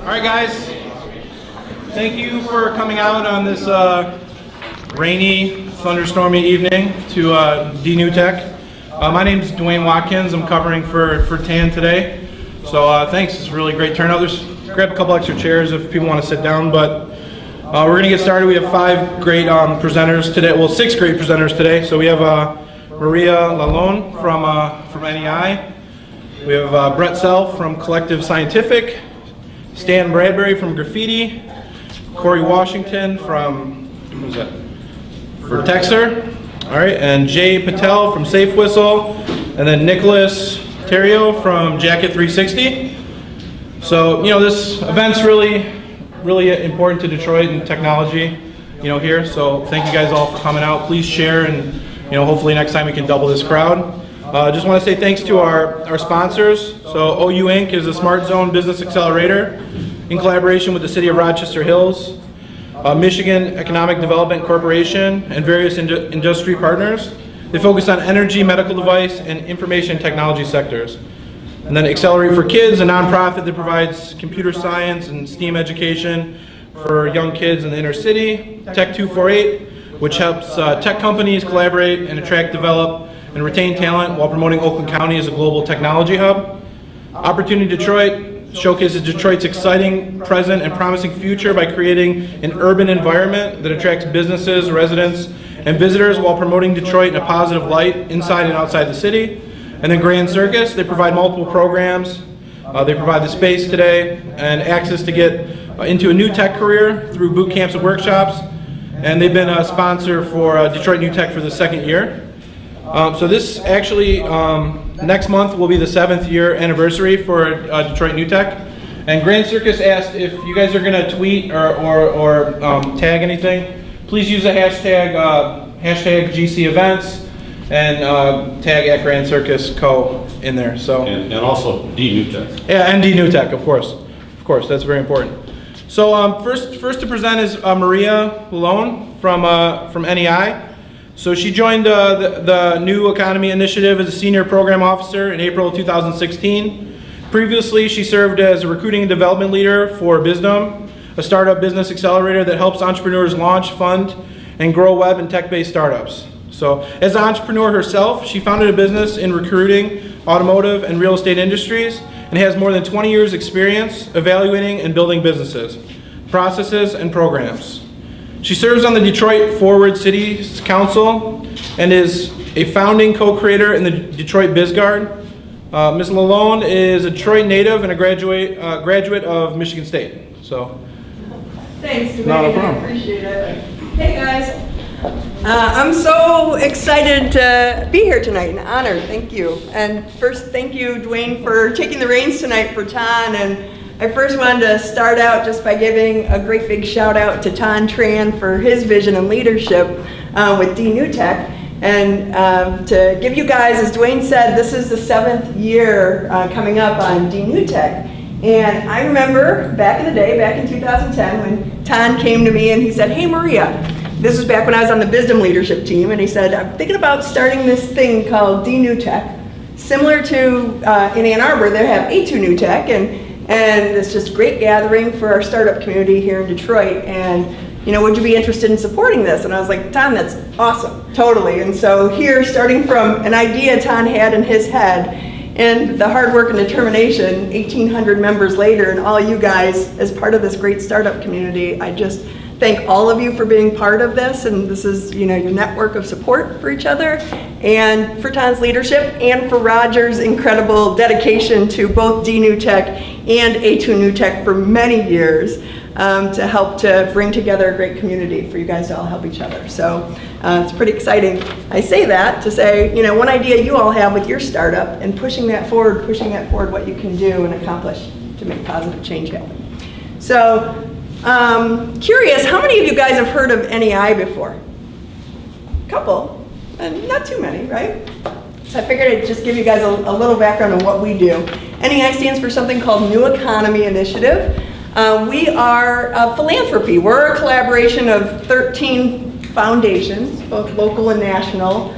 All right, guys. Thank you for coming out on this rainy, thunderstormy evening to DNewTech. My name is Dwayne Watkins. I'm covering for Tan today. So thanks. It's a really great turnout. Grab a couple extra chairs if people want to sit down. But we're going to get started. We have 5 great presenters today. Well, 6 great presenters today. So we have Maria Lalonde from NEI. We have Bret Self from Collective Scientific. Stan Bradbury from Graffiti. Corey Washington from Vertexer. All right, and Jay Patel from SafeWhistle, and then Nicholas Terrio from Jacket 360. So, this event's really important to Detroit and technology, here. So thank you guys all for coming out. Please share, and hopefully next time we can double this crowd. Just want to say thanks to our sponsors. So OU Inc. is a Smart Zone Business Accelerator in collaboration with the City of Rochester Hills, Michigan Economic Development Corporation, and various industry partners. They focus on energy, medical device, and information technology sectors. And then Accelerate for Kids, a nonprofit that provides computer science and STEAM education for young kids in the inner city. Tech 248, which helps tech companies collaborate and attract, develop, and retain talent while promoting Oakland County as a global technology hub. Opportunity Detroit showcases Detroit's exciting present and promising future by creating an urban environment that attracts businesses, residents, and visitors while promoting Detroit in a positive light inside and outside the city. And then Grand Circus, they provide multiple programs. They provide the space today and access to get into a new tech career through boot camps and workshops. And they've been a sponsor for Detroit New Tech for the 2nd year. So this actually, next month will be the 7th year anniversary for Detroit New Tech. And Grand Circus asked if you guys are going to tweet or tag anything, please use the hashtag GC events and tag at Grand Circus Co. in there. So and also DNewTech. Yeah, and DNewTech, of course, that's very important. So first to present is Maria Lalonde from NEI. So she joined the New Economy Initiative as a senior program officer in April of 2016. Previously, she served as a recruiting and development leader for Bizdom, a startup business accelerator that helps entrepreneurs launch, fund, and grow web and tech-based startups. So as an entrepreneur herself, she founded a business in recruiting, automotive, and real estate industries, and has more than 20 years experience evaluating and building businesses, processes, and programs. She serves on the Detroit Forward City Council and is a founding co-creator in the Detroit BizGuard. Ms. Lalonde is a Detroit native and a graduate of Michigan State. So, thanks, Dwayne. I appreciate it. Hey guys, I'm so excited to be here tonight and honored. Thank you. And first, thank you, Dwayne, for taking the reins tonight for Tan. And I first wanted to start out just by giving a great big shout out to Tan Tran for his vision and leadership with DNewTech. And to give you guys, as Dwayne said, this is the 7th year coming up on DNewTech. And I remember back in the day, back in 2010, when Tan came to me and he said, "Hey Maria," this was back when I was on the Bizdom leadership team, and he said, "I'm thinking about starting this thing called DNewTech. Similar to in Ann Arbor, they have A2NewTech, and it's just a great gathering for our startup community here in Detroit. And, would you be interested in supporting this?" And I was like, "Tan, that's awesome, totally." And so here, starting from an idea Tan had in his head, and the hard work and determination, 1,800 members later, and all you guys as part of this great startup community, I just thank all of you for being part of this. And this is, your network of support for each other, and for Tan's leadership, and for Roger's incredible dedication to both DNewTech and A2NewTech for many years to help to bring together a great community for you guys to all help each other. So it's pretty exciting. I say that to say, one idea you all have with your startup and pushing that forward, what you can do and accomplish to make positive change happen. So curious, how many of you guys have heard of NEI before? A couple, and not too many, right? So I figured I'd just give you guys a little background on what we do. NEI stands for something called New Economy Initiative. We are a philanthropy. We're a collaboration of 13 foundations, both local and national.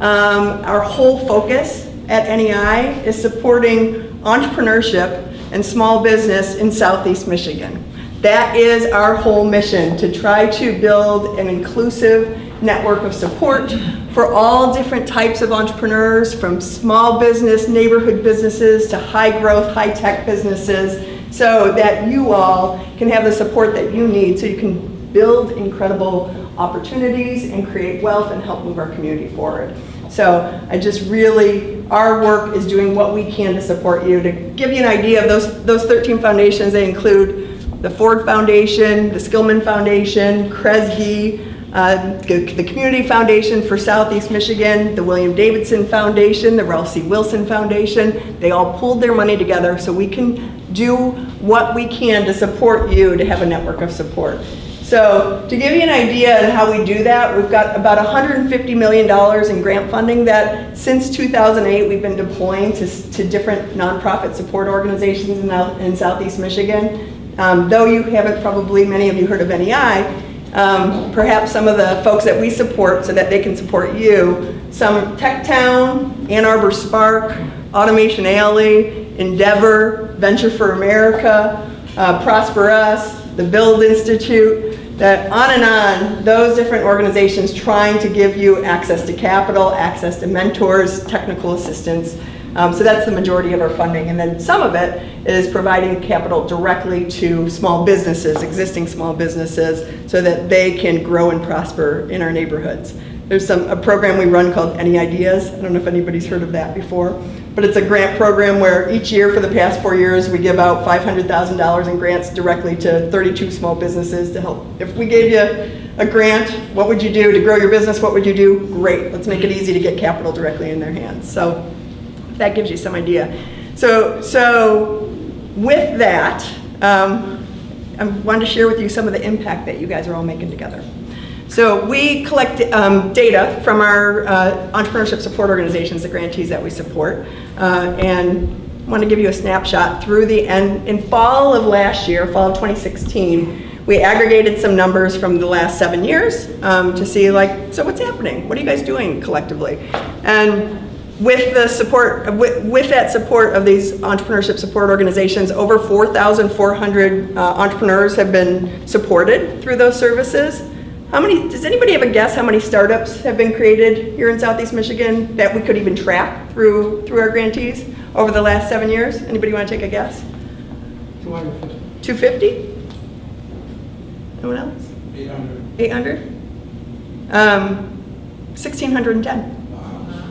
Our whole focus at NEI is supporting entrepreneurship and small business in Southeast Michigan. That is our whole mission, to try to build an inclusive network of support for all different types of entrepreneurs, from small business, neighborhood businesses, to high growth, high tech businesses, so that you all can have the support that you need so you can build incredible opportunities and create wealth and help move our community forward. So I just really, our work is doing what we can to support you. To give you an idea of those 13 foundations, they include the Ford Foundation, the Skillman Foundation, Kresge, the Community Foundation for Southeast Michigan, the William Davidson Foundation, the Ralph C. Wilson Foundation. They all pooled their money together so we can do what we can to support you to have a network of support. So to give you an idea on how we do that, we've got about $150 million in grant funding that since 2008 we've been deploying to different nonprofit support organizations in Southeast Michigan. Though you haven't probably, many of you heard of NEI, perhaps some of the folks that we support so that they can support you, some Tech Town, Ann Arbor Spark, Automation Alley, Endeavor, Venture for America, Prosper Us, the Build Institute, that on and on, those different organizations trying to give you access to capital, access to mentors, technical assistance. So that's the majority of our funding. And then some of it is providing capital directly to small businesses, existing small businesses, so that they can grow and prosper in our neighborhoods. There's a program we run called Any Ideas. I don't know if anybody's heard of that before, but it's a grant program where each year for the past 4 years we give out $500,000 in grants directly to 32 small businesses to help. If we gave you a grant, what would you do to grow your business? What would you do? Great, let's make it easy to get capital directly in their hands. So that gives you some idea. So with that, I wanted to share with you some of the impact that you guys are all making together. So we collect data from our entrepreneurship support organizations, the grantees that we support, and I want to give you a snapshot through the end. In fall of last year, fall of 2016, we aggregated some numbers from the last 7 years to see, like, so what's happening? What are you guys doing collectively? And with the support, with that support of these entrepreneurship support organizations, over 4,400 entrepreneurs have been supported through those services. How many, does anybody have a guess how many startups have been created here in Southeast Michigan that we could even track through our grantees over the last 7 years? Anybody want to take a guess? 250. 250? Anyone else? 800. 800? 1,610.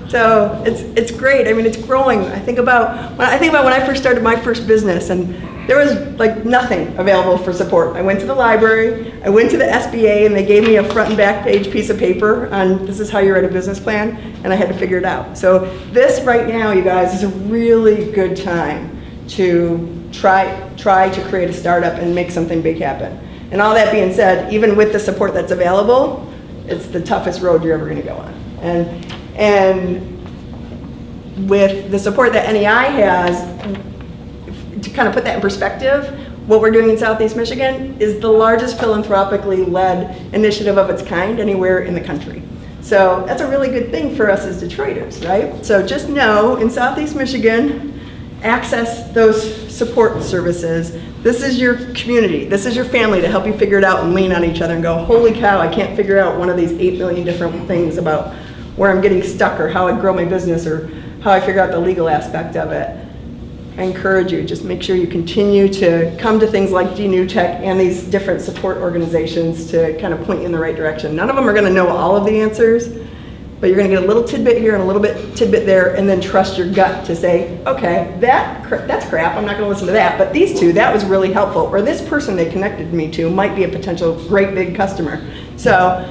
So it's great. I mean, it's growing. I think about when I first started my first business, and there was like nothing available for support. I went to the library, I went to the SBA, and they gave me a front and back page piece of paper on this is how you write a business plan, and I had to figure it out. So this right now, you guys, is a really good time to try to create a startup and make something big happen. And all that being said, even with the support that's available, it's the toughest road you're ever going to go on. And with the support that NEI has, to kind of put that in perspective, what we're doing in Southeast Michigan is the largest philanthropically led initiative of its kind anywhere in the country. So that's a really good thing for us as Detroiters, right? So just know, in Southeast Michigan, access those support services. This is your community. This is your family to help you figure it out and lean on each other and go, holy cow, I can't figure out one of these 8 million different things about where I'm getting stuck or how I grow my business or how I figure out the legal aspect of it. I encourage you, just make sure you continue to come to things like DNewTech and these different support organizations to kind of point you in the right direction. None of them are going to know all of the answers, but you're going to get a little tidbit here and a little bit tidbit there, and then trust your gut to say, okay, that's crap, I'm not going to listen to that, but these two, that was really helpful, or this person they connected me to might be a potential great big customer. So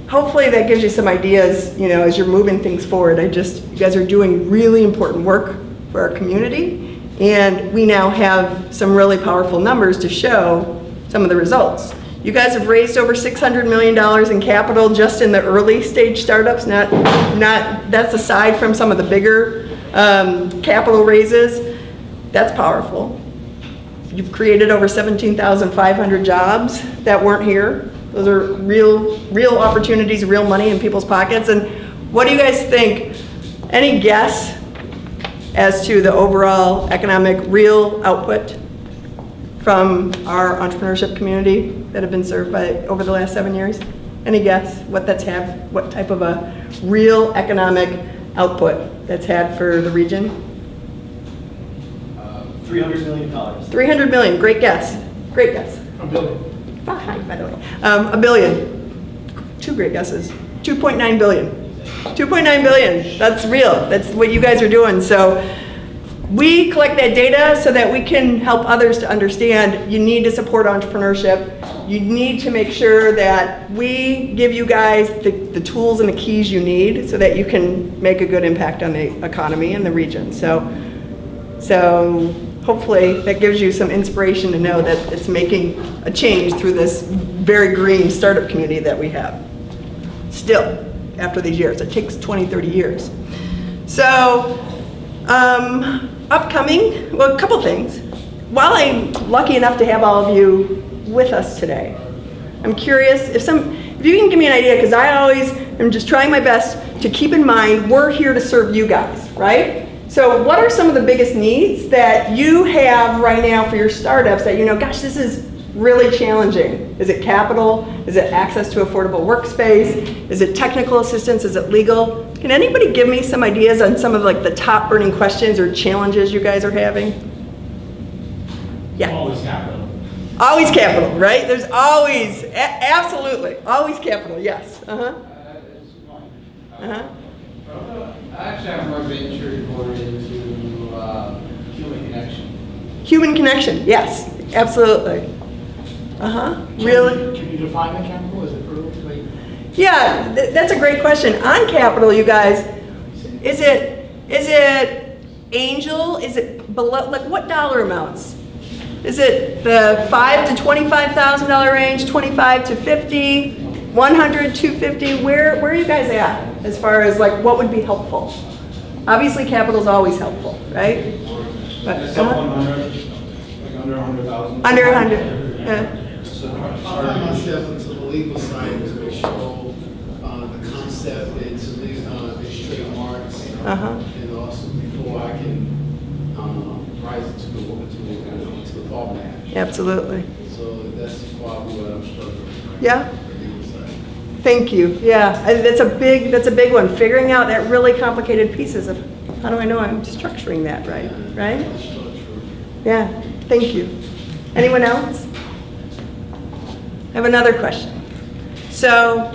hopefully that gives you some ideas, you know, as you're moving things forward. You guys are doing really important work for our community, and we now have some really powerful numbers to show some of the results. You guys have raised over $600 million in capital just in the early stage startups, that's aside from some of the bigger capital raises. That's powerful. You've created over 17,500 jobs that weren't here. Those are real opportunities, real money in people's pockets. And what do you guys think? Any guess as to the overall economic real output from our entrepreneurship community that have been served by over the last 7 years? Any guess what that's had, what type of a real economic output that's had for the region? $300 million. 300 million, great guess. Great guess. $1 billion. Hi, by the way. $1 billion. Two great guesses. 2.9 billion. 2.9 billion. That's real. That's what you guys are doing. So we collect that data so that we can help others to understand you need to support entrepreneurship. You need to make sure that we give you guys the tools and the keys you need so that you can make a good impact on the economy and the region. So hopefully that gives you some inspiration to know that it's making a change through this very green startup community that we have. Still, after these years, it takes 20, 30 years. So, upcoming, well, a couple things. While I'm lucky enough to have all of you with us today, I'm curious if you can give me an idea, because I always am just trying my best to keep in mind we're here to serve you guys, right? So what are some of the biggest needs that you have right now for your startups that you know, gosh, this is really challenging? Is it capital? Is it access to affordable workspace? Is it technical assistance? Is it legal? Can anybody give me some ideas on some of like the top burning questions or challenges you guys are having? Yeah. Always capital. Always capital, right? There's always, absolutely, always capital, yes. Actually, I'm more ventured more into human connection. Human connection, yes, absolutely. Really? Can you define the capital? Is it proof? Like, Yeah, that's a great question. On capital, you guys, is it angel? Is it below, like what dollar amounts? Is it the $5,000 to $25,000 range, 25 to 50, 100, 250? Where are you guys at as far as like what would be helpful? Obviously, capital is always helpful, right? But, Like under 100,000. under 100. Yeah. I find myself into the legal side to show the concept into these trademarks, and also before I can rise into the public. Absolutely. So that's probably what I'm struggling with. Yeah. The legal side. Thank you. Yeah, that's a big one. Figuring out that really complicated pieces of how do I know I'm structuring that right, right? The structure. Yeah. Thank you. Anyone else? I have another question. So,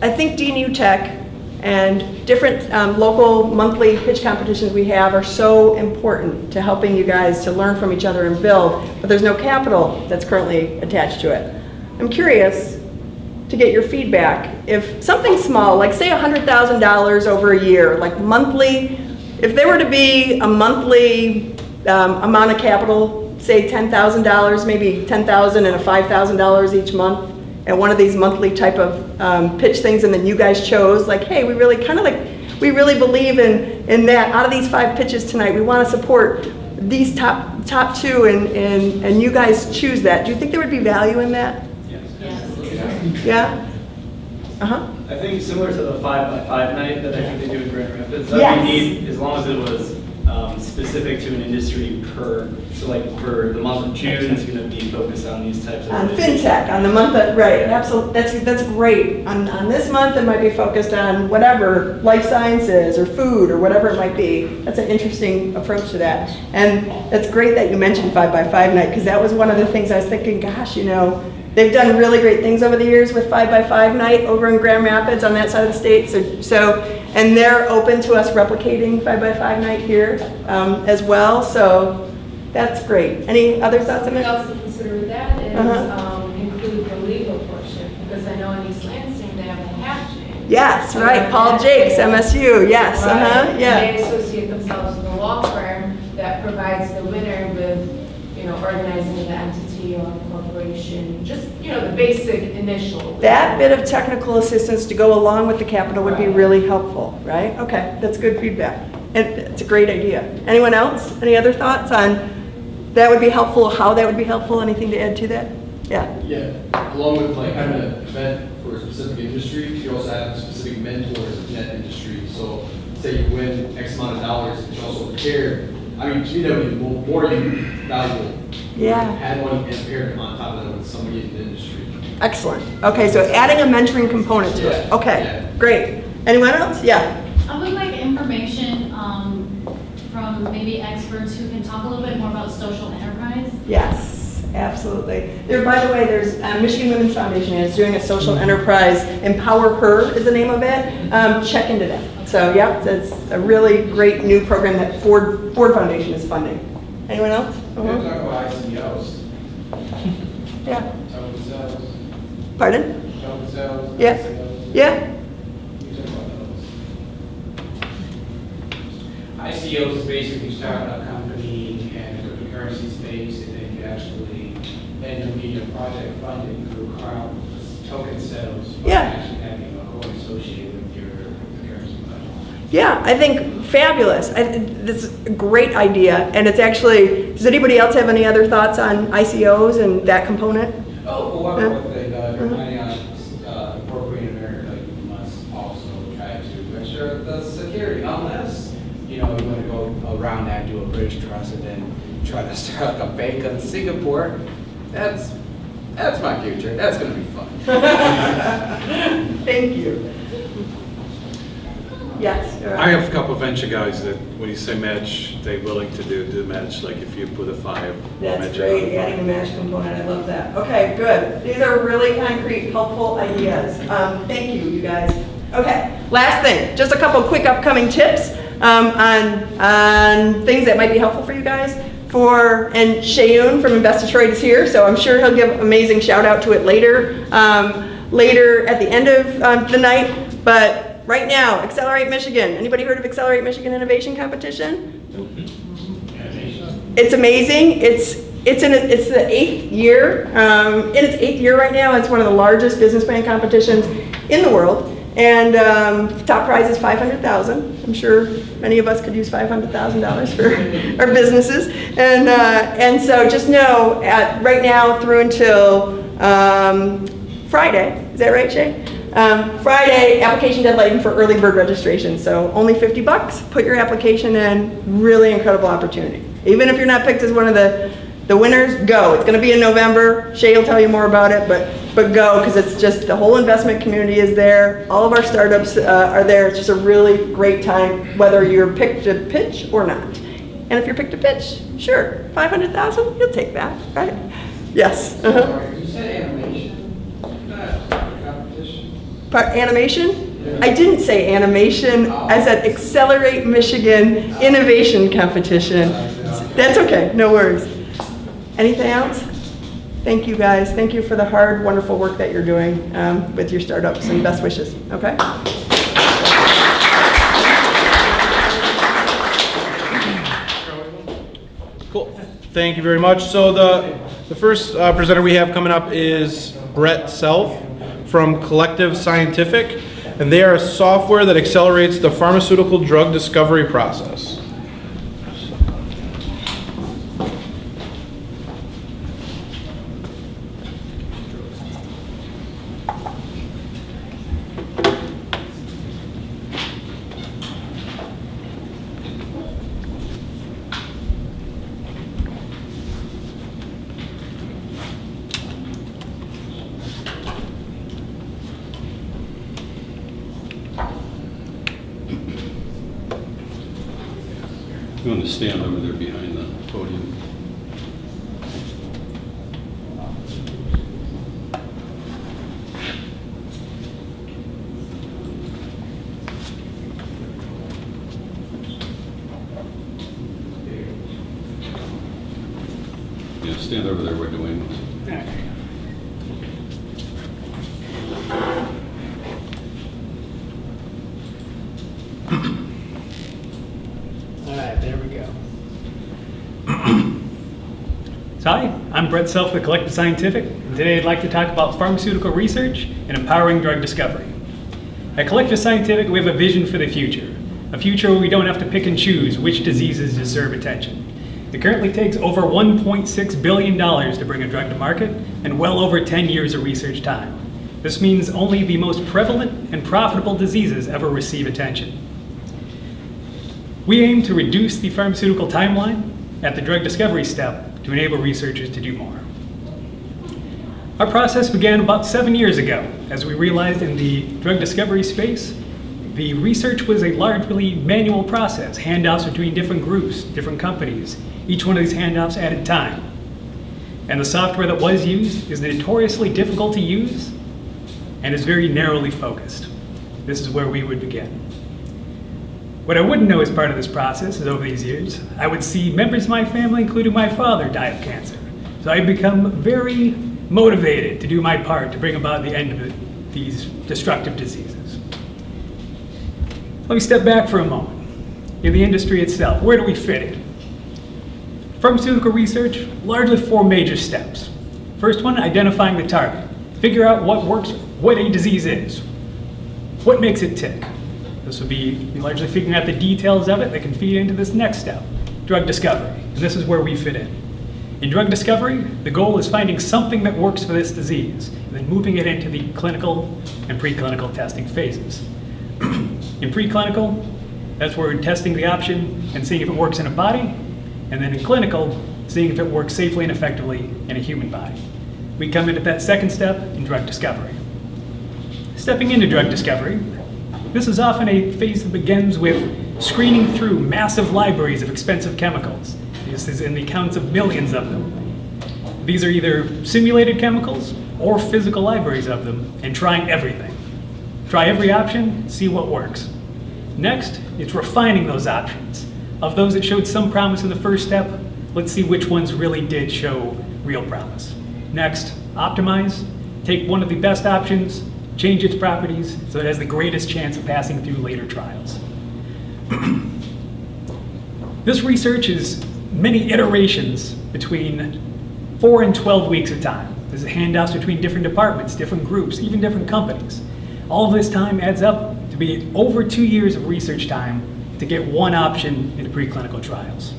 I think DNewTech and different local monthly pitch competitions we have are so important to helping you guys to learn from each other and build, but there's no capital that's currently attached to it. I'm curious to get your feedback. If something small, like say $100,000 over a year, like monthly, if there were to be a monthly amount of capital, say $10,000, maybe $10,000 and a $5,000 each month at one of these monthly type of pitch things, and then you guys chose like, hey, we really believe in that. Out of these 5 pitches tonight, we want to support these top 2, and you guys choose that. Do you think there would be value in that? Yes. Yeah? I think similar to the 5x5 night that I think they do in Grand Rapids. That Yes. we need, as long as it was specific to an industry so like for the month of June, it's going to be focused on these types of On industries. fintech, on the month that, right, absolutely, that's great. On this month, it might be focused on whatever, life sciences or food or whatever it might be. That's an interesting approach to that. And it's great that you mentioned 5x5 night, because that was one of the things I was thinking, gosh, you know, they've done really great things over the years with 5x5 night over in Grand Rapids on that side of the state. So and they're open to us replicating 5x5 night here as well. So that's great. Any other thoughts on Something it? else to consider with that is include the legal portion, because I know in East Lansing they have a hash name. Yes, right. Paul Jakes, MSU. Yes. Right. Yeah. They associate themselves with a law firm that provides the winner with, you know, organizing the entity or corporation, just, you know, the basic initial. That bit of technical assistance to go along with the capital would be really helpful, right? Okay, that's good feedback. And it's a great idea. Anyone else? Any other thoughts on that would be helpful, how that would be helpful? Anything to add to that? Yeah. Yeah, along with like having an event for a specific industry, you also have specific mentors in that industry. So say you win X amount of dollars, but you also prepare. I mean, to me, that would be more valuable. Yeah. Had one and paired on top of that with somebody in the industry. Excellent. Okay, so adding a mentoring component to it. Yeah. Okay, Yeah. great. Anyone else? Yeah. I would like information from maybe experts who can talk a little bit more about social enterprise. Yes, absolutely. There, by the way, there's Michigan Women's Foundation is doing a social enterprise. Empower Her is the name of it. Check into that. So, yeah, it's a really great new program that Ford Foundation is funding. Anyone else? We're talking about ICOs. Yeah. Token sales. Pardon? Token sales. Yeah. ICOs. Yeah. We talk about those. ICOs is basically starting a company and the cryptocurrency space, and then you actually end up getting your project funded through token sales. By Yeah. actually having a coin associated with your cryptocurrency project. Yeah, I think fabulous. This is a great idea, and it's actually, does anybody else have any other thoughts on ICOs and that component? Oh, well, Yeah. one thing, if you're planning on appropriating America, you must also try to ensure the security, unless, you want to go around that, do a bridge trust, and then try to start up a bank in Singapore. That's my future. That's going to be fun. Thank you. Yes. I have a couple of venture guys that, when you say match, they're willing to do match, like if you put a 5. That's match great, another adding a 5. match component, I love that. Okay, good. These are really concrete, helpful ideas. Thank you, you guys. Okay, last thing, just a couple quick upcoming tips on things that might be helpful for you guys. And Shayun from Invest Detroit is here, so I'm sure he'll give amazing shout out to it later at the end of the night. But right now, Accelerate Michigan. Anybody heard of Accelerate Michigan Innovation Competition? It's amazing. It's the 8th year. In its 8th year right now, it's one of the largest business plan competitions in the world. And top prize is $500,000. I'm sure many of us could use $500,000 for our businesses. And so just know, right now through until Friday, is that right, Shay? Friday, application deadline for early bird registration. So only $50. Put your application in. Really incredible opportunity. Even if you're not picked as one of the winners, go. It's going to be in November. Shay will tell you more about it, but go, because it's just the whole investment community is there. All of our startups are there. It's just a really great time, whether you're picked to pitch or not. And if you're picked to pitch, sure, $500,000, you'll take that, right? Yes. You said animation. Competition. Animation? I didn't say animation. I said Accelerate Michigan Innovation Competition. That's okay, no worries. Anything else? Thank you guys. Thank you for the hard, wonderful work that you're doing with your startups, and best wishes, okay? Cool. Thank you very much. So the first presenter we have coming up is Bret Self from Collective Scientific, and they are a software that accelerates the pharmaceutical drug discovery process. You want to stand over there behind the podium. Yeah, stand over there where Dwayne was. All right, there we go. So hi, I'm Bret Self with Collective Scientific, and today I'd like to talk about pharmaceutical research and empowering drug discovery. At Collective Scientific, we have a vision for the future, a future where we don't have to pick and choose which diseases deserve attention. It currently takes over $1.6 billion to bring a drug to market, and well over 10 years of research time. This means only the most prevalent and profitable diseases ever receive attention. We aim to reduce the pharmaceutical timeline at the drug discovery step to enable researchers to do more. Our process began about 7 years ago, as we realized in the drug discovery space, the research was a largely manual process, handoffs between different groups, different companies. Each one of these handoffs added time. And the software that was used is notoriously difficult to use and is very narrowly focused. This is where we would begin. What I wouldn't know as part of this process is over these years, I would see members of my family, including my father, die of cancer. So I've become very motivated to do my part to bring about the end of these destructive diseases. Let me step back for a moment. In the industry itself, where do we fit in? Pharmaceutical research, largely 4 major steps. First one, identifying the target. Figure out what works, what a disease is. What makes it tick? This will be largely figuring out the details of it that can feed into this next step, drug discovery. And this is where we fit in. In drug discovery, the goal is finding something that works for this disease, and then moving it into the clinical and preclinical testing phases. In preclinical, that's where we're testing the option and seeing if it works in a body, and then in clinical, seeing if it works safely and effectively in a human body. We come into that second step in drug discovery. Stepping into drug discovery, this is often a phase that begins with screening through massive libraries of expensive chemicals. This is in the counts of millions of them. These are either simulated chemicals or physical libraries of them, and trying everything. Try every option, see what works. Next, it's refining those options. Of those that showed some promise in the first step, let's see which ones really did show real promise. Next, optimize. Take one of the best options, change its properties so it has the greatest chance of passing through later trials. This research is many iterations between 4 and 12 weeks of time. There's handoffs between different departments, different groups, even different companies. All of this time adds up to be over 2 years of research time to get one option into preclinical trials.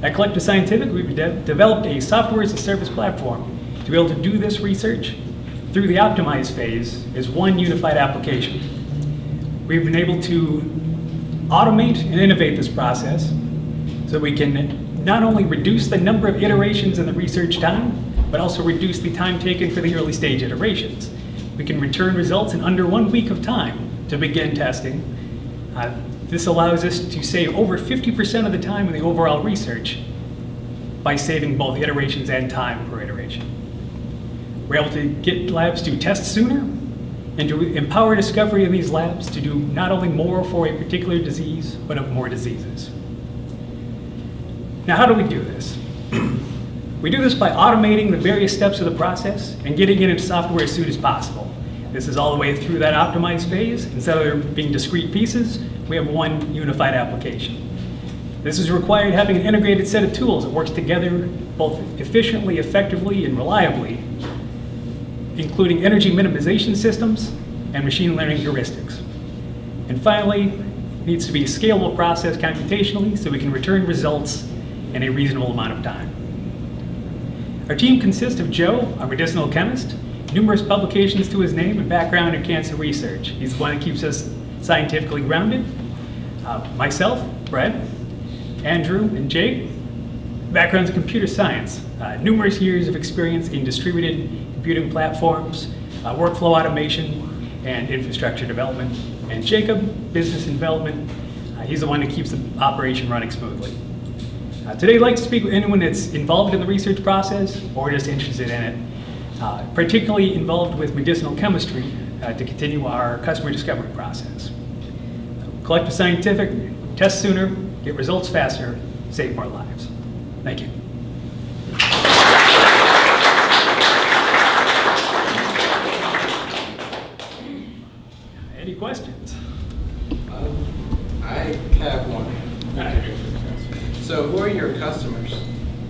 At Collective Scientific, we've developed a software as a service platform to be able to do this research through the optimize phase as one unified application. We've been able to automate and innovate this process so we can not only reduce the number of iterations in the research time, but also reduce the time taken for the early stage iterations. We can return results in under 1 week of time to begin testing. This allows us to save over 50% of the time in the overall research by saving both iterations and time per iteration. We're able to get labs to test sooner and to empower discovery in these labs to do not only more for a particular disease, but of more diseases. Now, how do we do this? We do this by automating the various steps of the process and getting it into software as soon as possible. This is all the way through that optimized phase. Instead of there being discrete pieces, we have one unified application. This is required having an integrated set of tools that works together both efficiently, effectively, and reliably, including energy minimization systems and machine learning heuristics. And finally, it needs to be a scalable process computationally so we can return results in a reasonable amount of time. Our team consists of Joe, a medicinal chemist, numerous publications to his name and background in cancer research. He's the one that keeps us scientifically grounded. Myself, Bret, Andrew, and Jake, backgrounds in computer science, numerous years of experience in distributed computing platforms, workflow automation, and infrastructure development. And Jacob, business development. He's the one that keeps the operation running smoothly. Today, I'd like to speak with anyone that's involved in the research process or just interested in it, particularly involved with medicinal chemistry to continue our customer discovery process. Collective Scientific, test sooner, get results faster, save more lives. Thank you. Any questions? I have one. So who are your customers?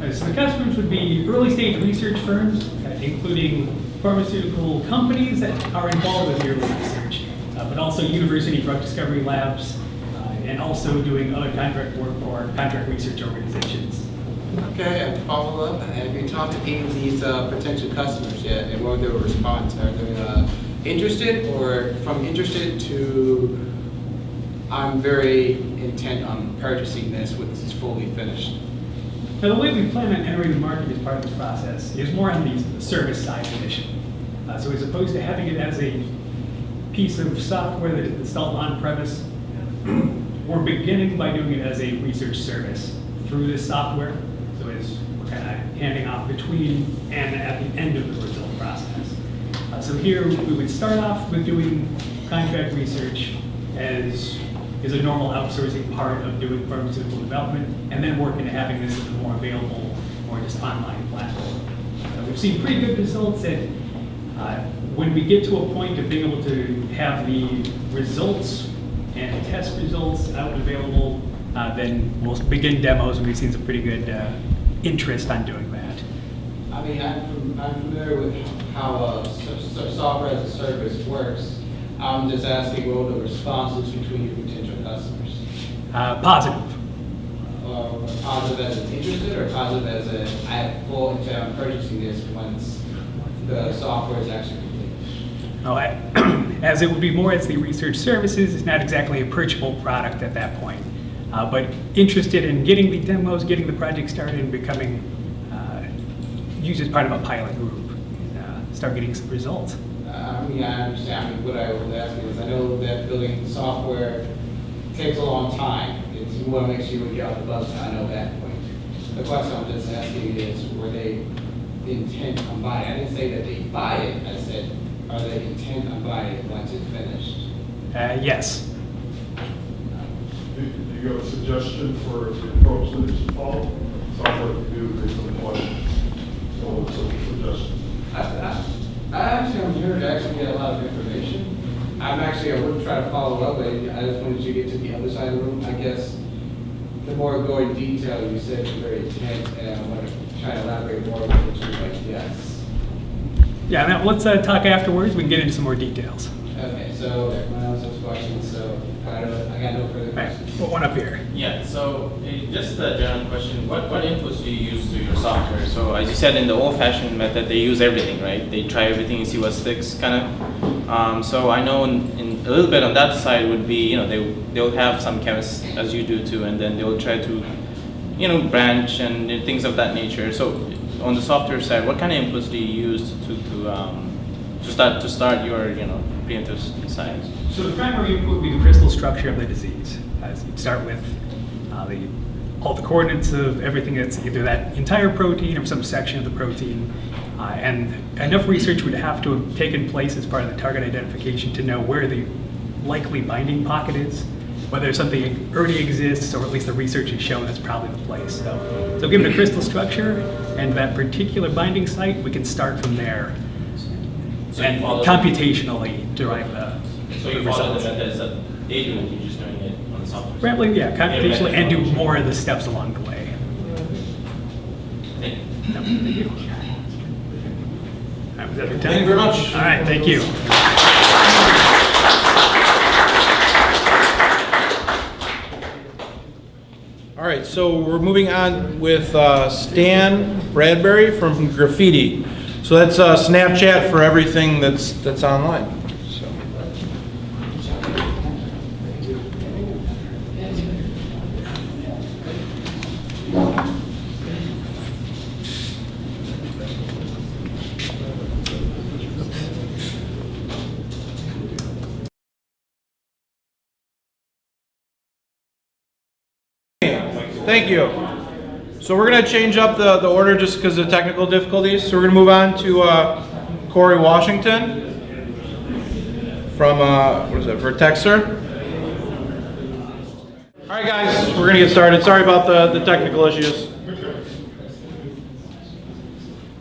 So the customers would be early stage research firms, including pharmaceutical companies that are involved with the early research, but also university drug discovery labs, and also doing other contract work for contract research organizations. Okay, and follow up, have you talked to any of these potential customers yet, and what are their response? Are they interested, or from interested to I'm very intent on purchasing this when this is fully finished. Now, the way we plan on entering the market as part of this process is more on the service side initially. So as opposed to having it as a piece of software that is installed on-premise, we're beginning by doing it as a research service through this software. So as we're kind of handing off between and at the end of the result process. So here we would start off with doing contract research as is a normal outsourcing part of doing pharmaceutical development, and then work into having this as a more available, more just online platform. We've seen pretty good results at when we get to a point of being able to have the results and test results out and available, then we'll begin demos, and we've seen some pretty good interest on doing that. I mean, I'm familiar with how software as a service works. I'm just asking what are the responses between your potential customers? Positive. Positive as it's interested, or positive as I have full intent on purchasing this once the software is actually complete? Oh, as it would be more as the research services, it's not exactly a purchasable product at that point. But interested in getting the demos, getting the project started, and becoming used as part of a pilot group, start getting some results. I mean, I understand. I mean, what I was asking is, I know that building software takes a long time. You want to make sure you get out the bugs. I know that point. The question I'm just asking is, were they intent on buying? I didn't say that they buy it. I said, are they intent on buying it once it's finished? Yes. Do you have a suggestion for the approach that it should follow? Software to do based on the question. So what's a suggestion? I actually am here to actually get a lot of information. I wouldn't try to follow up, but I just wanted you to get to the other side of the room. I guess the more go in detail, you said you're very intent, and I want to try to elaborate more on what you're like, yes. Yeah, now let's talk afterwards. We can get into some more details. Okay, so everyone else has questions, so I got no further questions. Put one up here. Yeah, so just a general question, what inputs do you use to your software? So as you said, in the old-fashioned method, they use everything, right? They try everything and see what sticks, kind of. So I know in a little bit on that side would be, they'll have some chemists, as you do too, and then they'll try to, branch and things of that nature. So on the software side, what kind of inputs do you use to start your, preemptive science? So the primary input would be the crystal structure of the disease. You'd start with all the coordinates of everything that's either that entire protein or some section of the protein. And enough research would have to have taken place as part of the target identification to know where the likely binding pocket is, whether something already exists, or at least the research has shown that's probably the place. So given a crystal structure and that particular binding site, we can start from there and computationally derive the So you follow the methods that they do, and you're just doing it on the software. Rapidly, yeah, computationally, and do more of the steps along the way. Thank you. No, thank you. That was every time. Thank you very much. All right, thank you. All right, so we're moving on with Stan Bradbury from Graffiti. So that's Snapchat for everything that's online. So. Thank you. So we're going to change up the order just because of technical difficulties. So we're going to move on to Corey Washington from, Vertexer. All right, guys, we're going to get started. Sorry about the technical issues.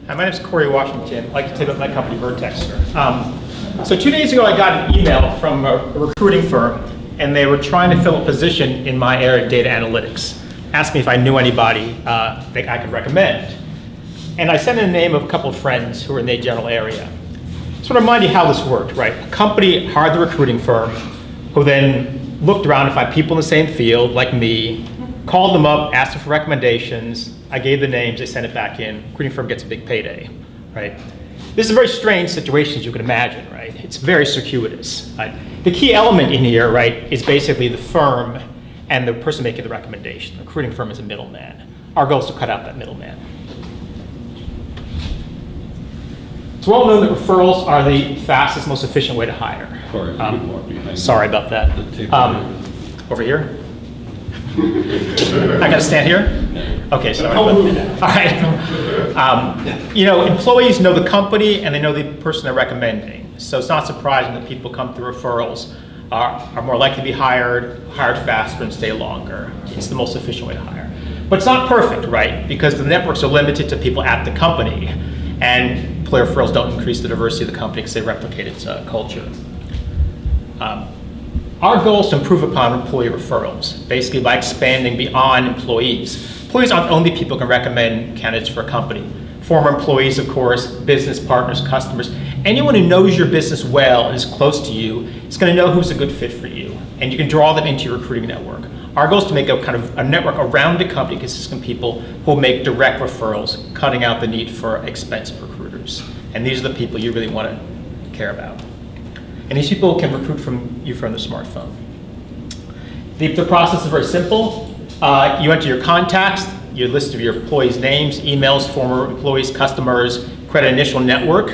Hi, my name is Corey Washington. I'd like to tell you about my company, Vertexer. So 2 days ago, I got an email from a recruiting firm, and they were trying to fill a position in my area of data analytics. Asked me if I knew anybody that I could recommend. And I sent in the name of a couple of friends who were in the general area. Just want to remind you how this worked, right? A company hired the recruiting firm, who then looked around to find people in the same field, like me, called them up, asked them for recommendations. I gave the names, they sent it back in. Recruiting firm gets a big payday, right? This is a very strange situation, as you can imagine, right? right? It's very circuitous. Right? The key element in here, right, is basically the firm and the person making the recommendation. The recruiting firm is a middleman. Our goal is to cut out that middleman. It's well known that referrals are the fastest, most efficient way to hire. Sorry about that. Over here? I gotta stand here? Okay, sorry about that. All right. You know, employees know the company and they know the person they're recommending. So it's not surprising that people come through referrals are more likely to be hired faster and stay longer. It's the most efficient way to hire. But it's not perfect, right? Because the networks are limited to people at the company, and employee referrals don't increase the diversity of the company because they replicate its culture. Our goal is to improve upon employee referrals, basically by expanding beyond employees. Employees aren't the only people who can recommend candidates for a company. Former employees, of course, business partners, customers. Anyone who knows your business well and is close to you is going to know who's a good fit for you, and you can draw them into your recruiting network. Our goal is to make a kind of a network around the company consisting of people who will make direct referrals, cutting out the need for expensive recruiters. And these are the people you really want to care about. And these people can recruit from you from the smartphone. The process is very simple. You enter your contacts, your list of your employees' names, emails, former employees, customers, create an initial network.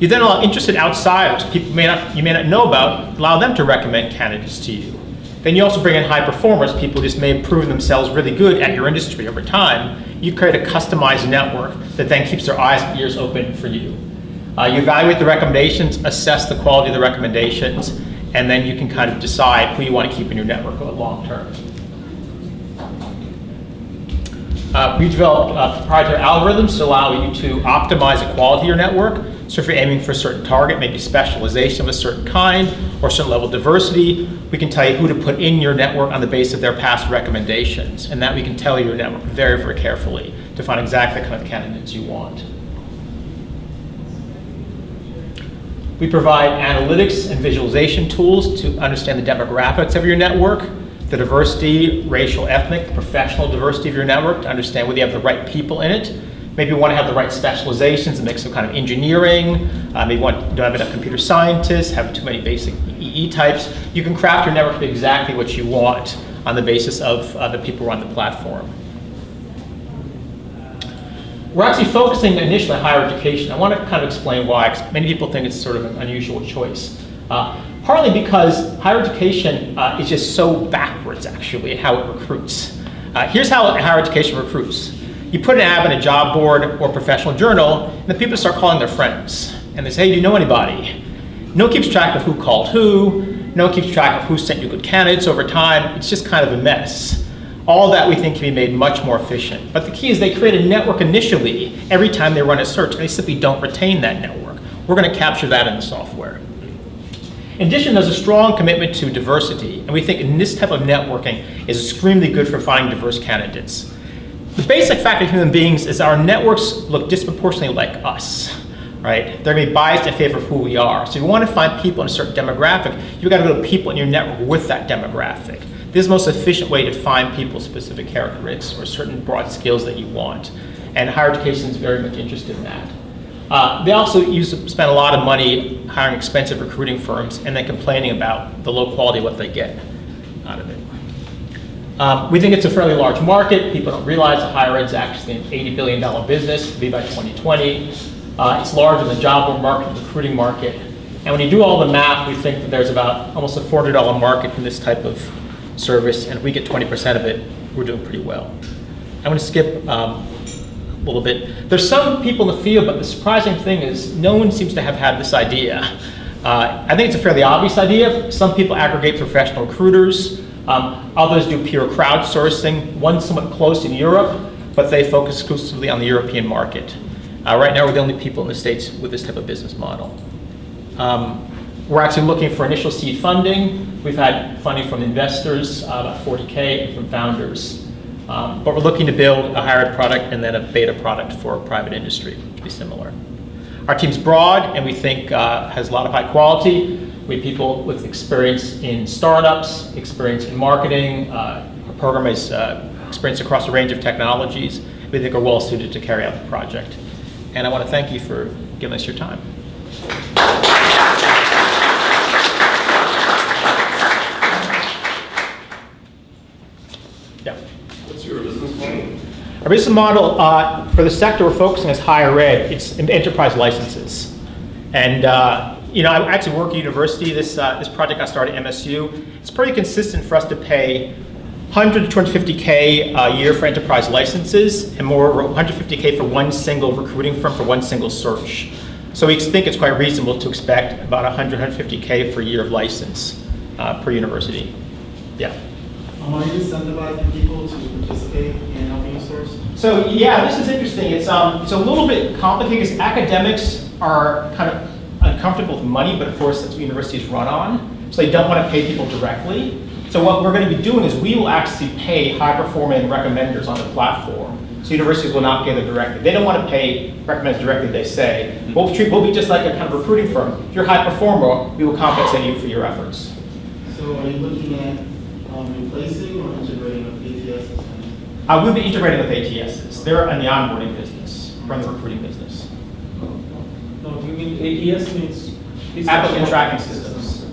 You then allow interested outsiders, people you may not know about, allow them to recommend candidates to you. Then you also bring in high performers, people who just may have proven themselves really good at your industry over time. You create a customized network that then keeps their eyes and ears open for you. You evaluate the recommendations, assess the quality of the recommendations, and then you can kind of decide who you want to keep in your network long term. We developed proprietary algorithms to allow you to optimize the quality of your network. So if you're aiming for a certain target, maybe specialization of a certain kind or a certain level of diversity, we can tell you who to put in your network on the basis of their past recommendations. And that we can tell your network very, very carefully to find exactly the kind of candidates you want. We provide analytics and visualization tools to understand the demographics of your network, the diversity, racial, ethnic, professional diversity of your network, to understand whether you have the right people in it. Maybe you want to have the right specializations, a mix of kind of engineering, maybe you don't have enough computer scientists, have too many basic EE types. You can craft your network to be exactly what you want on the basis of the people who are on the platform. We're actually focusing initially on higher education. I want to kind of explain why. Many people think it's sort of an unusual choice. Partly because higher education is just so backwards, actually, how it recruits. Here's how higher education recruits. You put an ad in a job board or professional journal, and the people start calling their friends. And they say, hey, do you know anybody? No one keeps track of who called who. No one keeps track of who sent you good candidates over time. It's just kind of a mess. All that we think can be made much more efficient. But the key is they create a network initially every time they run a search, and they simply don't retain that network. We're going to capture that in the software. In addition, there's a strong commitment to diversity, and we think in this type of networking is extremely good for finding diverse candidates. The basic fact of human beings is our networks look disproportionately like us, right? They're going to be biased in favor of who we are. So if you want to find people in a certain demographic, you've got to go to people in your network with that demographic. This is the most efficient way to find people's specific characteristics or certain broad skills that you want. And higher education is very much interested in that. They also spend a lot of money hiring expensive recruiting firms and then complaining about the low quality of what they get out of it. We think it's a fairly large market. People don't realize that higher ed is actually an $80 billion business to be by 2020. It's larger than the job market, the recruiting market. And when you do all the math, we think that there's about almost a $400 market in this type of service. And if we get 20% of it, we're doing pretty well. I'm going to skip a little bit. There's some people in the field, but the surprising thing is no one seems to have had this idea. I think it's a fairly obvious idea. Some people aggregate professional recruiters. Others do pure crowdsourcing. One's somewhat close in Europe, but they focus exclusively on the European market. Right now, we're the only people in the States with this type of business model. We're actually looking for initial seed funding. We've had funding from investors, about $40K, and from founders. But we're looking to build a higher ed product and then a beta product for private industry, which would be similar. Our team's broad and we think has a lot of high quality. We have people with experience in startups, experience in marketing. Our program has experience across a range of technologies. We think are well suited to carry out the project. And I want to thank you for giving us your time. Our business model for the sector we're focusing is higher ed. It's enterprise licenses. And I actually work at university. This project got started at MSU. It's pretty consistent for us to pay 100 to 250K a year for enterprise licenses, and more 150K for one single recruiting firm for one single search. So we think it's quite reasonable to expect about 100, 150K for a year of license per university. Yeah. Are you incentivizing people to participate in open source? So yeah, this is interesting. It's a little bit complicated because academics are kind of uncomfortable with money, but of course that's what universities run on. So they don't want to pay people directly. So what we're going to be doing is we will actually pay high-performing recommenders on the platform. So universities will not pay them directly. They don't want to pay recommenders directly, they say. We'll be just like a kind of recruiting firm. If you're a high performer, we will compensate you for your efforts. So are you looking at replacing or integrating with ATS systems? We'll be integrating with ATSs. They're in the onboarding business, from the recruiting business. No, you mean ATS means? Applicant tracking systems.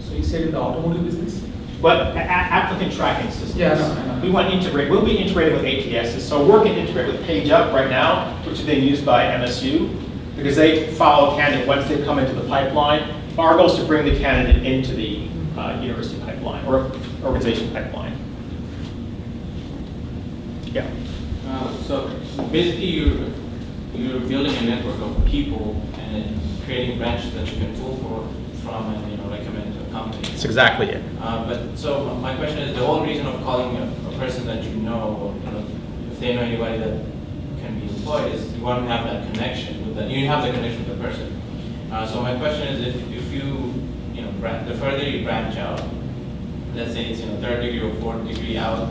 So you said in the automotive business? But applicant tracking systems. Yeah, I know. We want to integrate. We'll be integrating with ATSs. So we're working to integrate with PageUp right now, which is being used by MSU, because they follow a candidate once they come into the pipeline. Our goal is to bring the candidate into the university pipeline or organization pipeline. Yeah. So basically, you're building a network of people and creating branches that you can pull from and recommend to a company. That's exactly it. But so my question is, the whole reason of calling a person that you know, or if they know anybody that can be employed, is you want to have that connection with that. You have the connection with the person. So my question is, if you the further you branch out, let's say it's third degree or fourth degree out,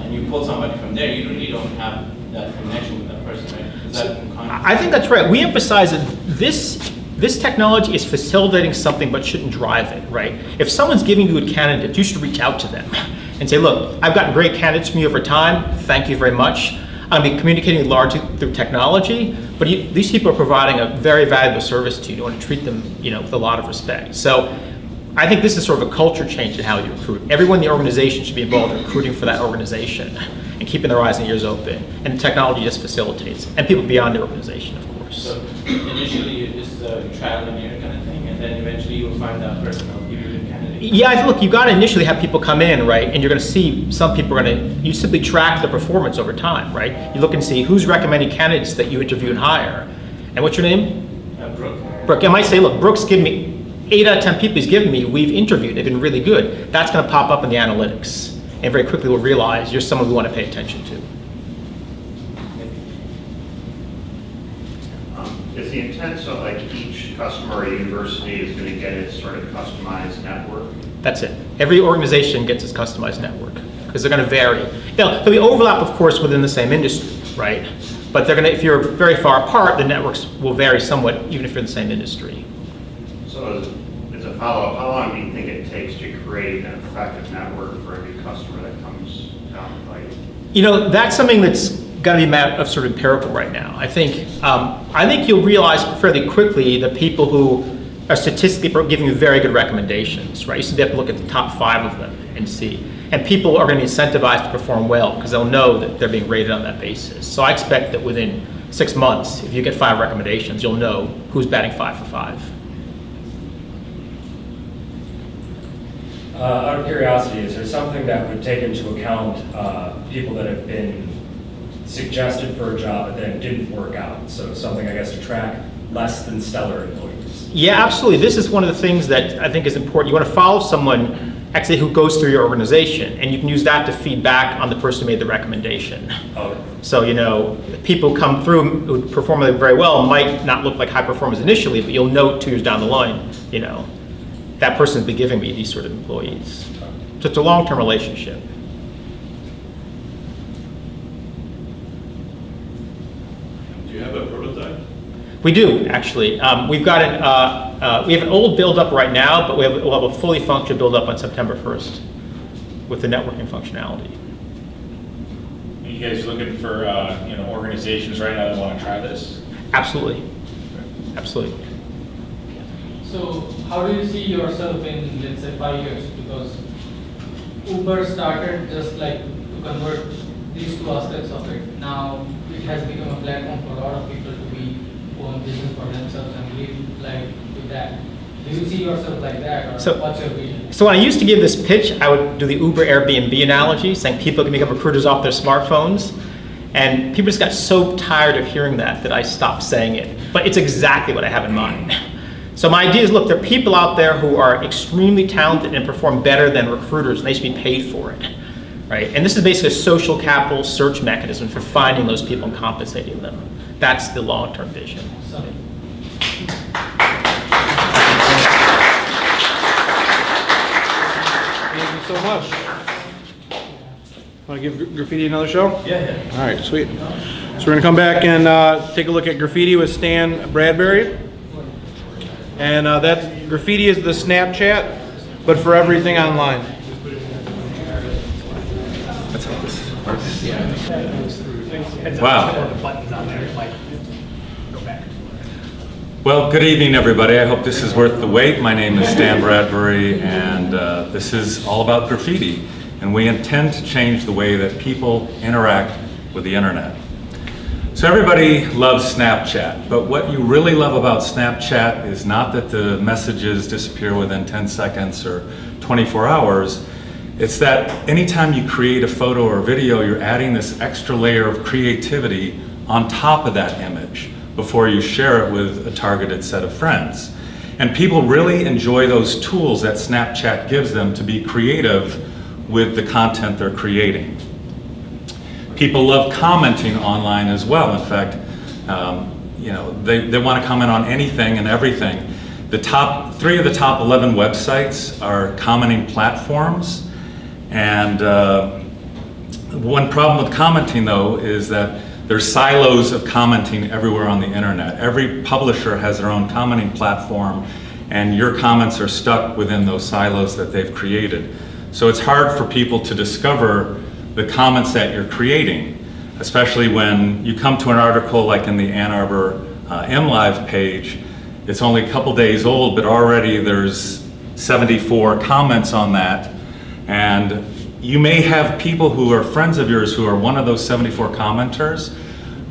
and you pull somebody from there, you really don't have that connection with that person, right? Is that in context? I think that's right. We emphasize that this technology is facilitating something but shouldn't drive it, right? If someone's giving you a candidate, you should reach out to them and say, look, I've gotten great candidates from you over time. Thank you very much. I'm going to be communicating largely through technology, but these people are providing a very valuable service to you. You want to treat them, with a lot of respect. So I think this is sort of a culture change in how you recruit. Everyone in the organization should be involved in recruiting for that organization and keeping their eyes and ears open. And the technology just facilitates, and people beyond the organization, of course. So initially it's the trial and error kind of thing, and then eventually you'll find that person who'll give you the candidate. Yeah, I think, look, you've got to initially have people come in, right? And you're going to see some people are going to, you simply track the performance over time, right? You look and see who's recommending candidates that you interview and hire. And what's your name? Brooke. Brooke. I might say, look, Brooke's given me 8 out of 10 people he's given me, we've interviewed, they've been really good. That's going to pop up in the analytics. And very quickly we'll realize you're someone we want to pay attention to. Is the intent so like each customer or university is going to get its sort of customized network? That's it. Every organization gets its customized network because they're going to vary. Now, there'll be overlap, of course, within the same industry, right? But they're going to, if you're very far apart, the networks will vary somewhat, even if you're in the same industry. So as a follow-up, how long do you think it takes to create an effective network for every customer that comes down the pipe? That's something that's got to be a matter of sort of empirical right now. I think you'll realize fairly quickly the people who are statistically giving you very good recommendations, right? You simply have to look at the top 5 of them and see. And people are going to be incentivized to perform well because they'll know that they're being rated on that basis. So I expect that within 6 months, if you get 5 recommendations, you'll know who's batting 5 for 5. Out of curiosity, is there something that would take into account people that have been suggested for a job but then didn't work out? So something, I guess, to track less than stellar employees. Yeah, absolutely. This is one of the things that I think is important. You want to follow someone actually who goes through your organization, and you can use that to feed back on the person who made the recommendation. Okay. So, people come through who perform very well might not look like high performers initially, but you'll note 2 years down the line, that person's been giving me these sort of employees. So it's a long-term relationship. Do you have a prototype? We do, actually. We have an old build-up right now, but we'll have a fully functional build-up on September 1st with the networking functionality. Are you guys looking for organizations right now that want to try this? Absolutely. Absolutely. So how do you see yourself in, let's say, 5 years? Because Uber started just like to convert these two aspects of it. Now it has become a platform for a lot of people to be own business for themselves and live like with that. Do you see yourself like that, or So- what's your vision? So when I used to give this pitch, I would do the Uber Airbnb analogy, saying people can become recruiters off their smartphones. And people just got so tired of hearing that I stopped saying it. But it's exactly what I have in mind. So my idea is, look, there are people out there who are extremely talented and perform better than recruiters, and they should be paid for it, right? And this is basically a social capital search mechanism for finding those people and compensating them. That's the long-term vision. Thank you so much. Want to give Graffiti another show? Yeah. All right, sweet. So we're going to come back and take a look at Graffiti with Stan Bradbury. And that's Graffiti is the Snapchat, but for everything online. That's how this works. Wow. Well, good evening, everybody. I hope this is worth the wait. My name is Stan Bradbury, and this is all about graffiti. And we intend to change the way that people interact with the internet. So everybody loves Snapchat, but what you really love about Snapchat is not that the messages disappear within 10 seconds or 24 hours. It's that anytime you create a photo or video, you're adding this extra layer of creativity on top of that image before you share it with a targeted set of friends. And people really enjoy those tools that Snapchat gives them to be creative with the content they're creating. People love commenting online as well. In fact, they want to comment on anything and everything. Three of the top 11 websites are commenting platforms. And one problem with commenting, though, is that there's silos of commenting everywhere on the internet. Every publisher has their own commenting platform, and your comments are stuck within those silos that they've created. So it's hard for people to discover the comments that you're creating, especially when you come to an article like in the Ann Arbor MLive page. It's only a couple days old, but already there's 74 comments on that. And you may have people who are friends of yours who are one of those 74 commenters,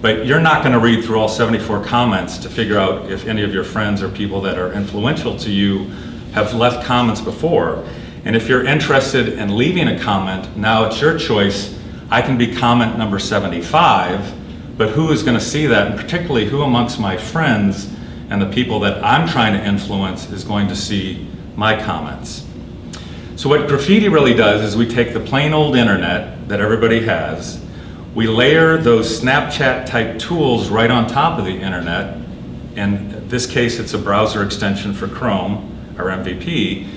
but you're not going to read through all 74 comments to figure out if any of your friends or people that are influential to you have left comments before. And if you're interested in leaving a comment, now it's your choice. I can be comment number 75, but who is going to see that? And particularly who amongst my friends and the people that I'm trying to influence is going to see my comments? So what Graffiti really does is we take the plain old internet that everybody has, we layer those Snapchat type tools right on top of the internet. In this case, it's a browser extension for Chrome, or MVP.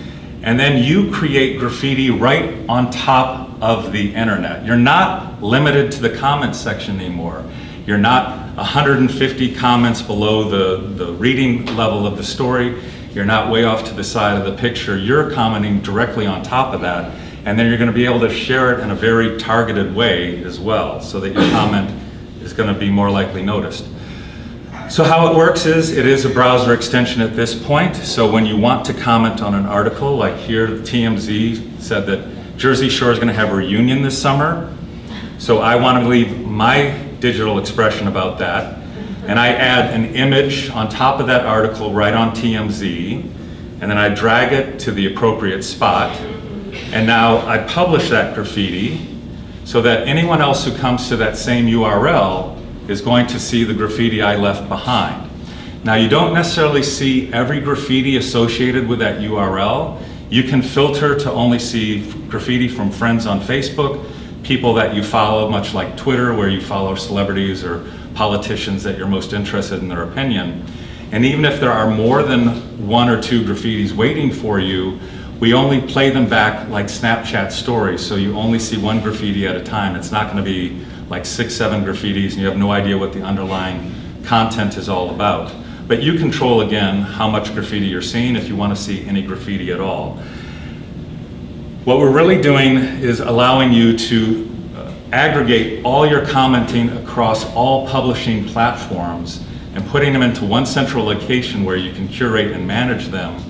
And then you create graffiti right on top of the internet. You're not limited to the comments section anymore. You're not 150 comments below the reading level of the story. You're not way off to the side of the picture. You're commenting directly on top of that. And then you're going to be able to share it in a very targeted way as well, so that your comment is going to be more likely noticed. So how it works is, it is a browser extension at this point. So when you want to comment on an article, like here, TMZ said that Jersey Shore is going to have a reunion this summer. So I want to leave my digital expression about that. And I add an image on top of that article right on TMZ. And then I drag it to the appropriate spot. And now I publish that graffiti so that anyone else who comes to that same URL is going to see the graffiti I left behind. Now, you don't necessarily see every graffiti associated with that URL. You can filter to only see graffiti from friends on Facebook, people that you follow, much like Twitter, where you follow celebrities or politicians that you're most interested in their opinion. And even if there are more than one or two graffitis waiting for you, we only play them back like Snapchat stories, so you only see one graffiti at a time. It's not going to be like 6, 7 graffitis, and you have no idea what the underlying content is all about. But you control, again, how much graffiti you're seeing, if you want to see any graffiti at all. What we're really doing is allowing you to aggregate all your commenting across all publishing platforms and putting them into one central location where you can curate and manage them.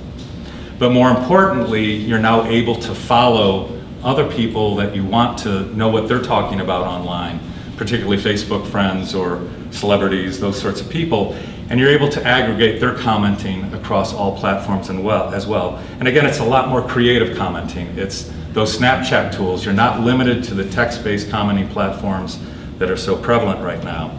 But more importantly, you're now able to follow other people that you want to know what they're talking about online, particularly Facebook friends or celebrities, those sorts of people, and you're able to aggregate their commenting across all platforms as well. And again, it's a lot more creative commenting. It's those Snapchat tools. You're not limited to the text-based commenting platforms that are so prevalent right now.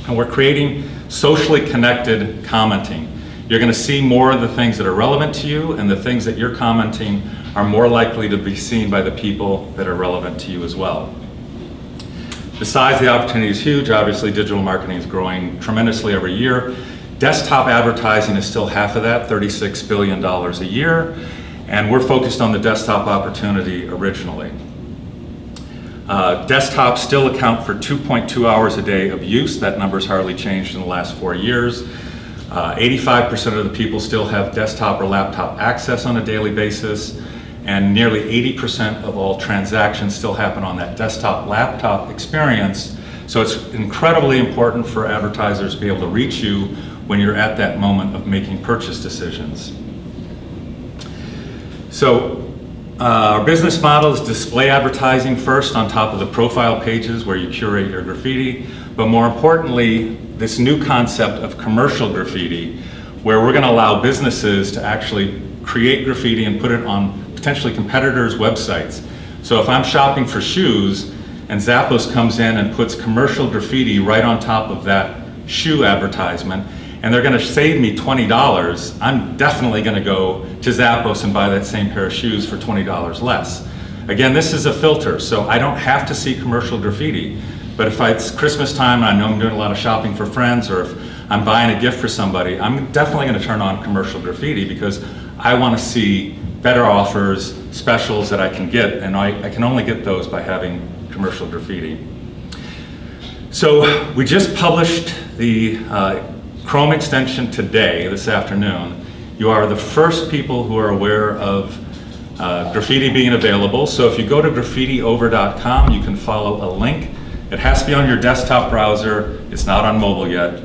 And we're creating socially connected commenting. You're going to see more of the things that are relevant to you, and the things that you're commenting are more likely to be seen by the people that are relevant to you as well. The size of the opportunity is huge. Obviously, digital marketing is growing tremendously every year. Desktop advertising is still half of that, $36 billion a year, and we're focused on the desktop opportunity originally. Desktops still account for 2.2 hours a day of use. That number's hardly changed in the last 4 years. 85% of the people still have desktop or laptop access on a daily basis, and nearly 80% of all transactions still happen on that desktop-laptop experience. So it's incredibly important for advertisers to be able to reach you when you're at that moment of making purchase decisions. So our business model is display advertising first on top of the profile pages where you curate your graffiti, but more importantly, this new concept of commercial graffiti, where we're going to allow businesses to actually create graffiti and put it on potentially competitors' websites. So if I'm shopping for shoes and Zappos comes in and puts commercial graffiti right on top of that shoe advertisement, and they're going to save me $20, I'm definitely going to go to Zappos and buy that same pair of shoes for $20 less. Again, this is a filter, so I don't have to see commercial graffiti. But if it's Christmas time and I know I'm doing a lot of shopping for friends, or if I'm buying a gift for somebody, I'm definitely going to turn on commercial graffiti because I want to see better offers, specials that I can get, and I can only get those by having commercial graffiti. So we just published the Chrome extension today, this afternoon. You are the first people who are aware of graffiti being available. So if you go to graffitiover.com, you can follow a link. It has to be on your desktop browser. It's not on mobile yet.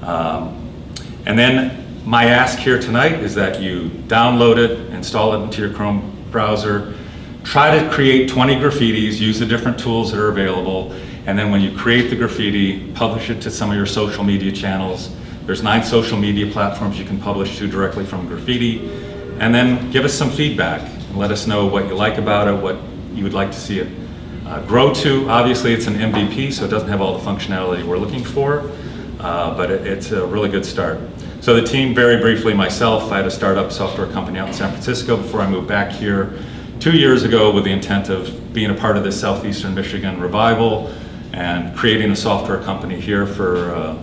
And then my ask here tonight is that you download it, install it into your Chrome browser, try to create 20 graffitis, use the different tools that are available, and then when you create the graffiti, publish it to some of your social media channels. There's 9 social media platforms you can publish to directly from Graffiti, and then give us some feedback and let us know what you like about it, what you would like to see it grow to. Obviously, it's an MVP, so it doesn't have all the functionality we're looking for, but it's a really good start. So the team, very briefly, myself, I had a startup software company out in San Francisco before I moved back here 2 years ago with the intent of being a part of this Southeastern Michigan revival and creating a software company here for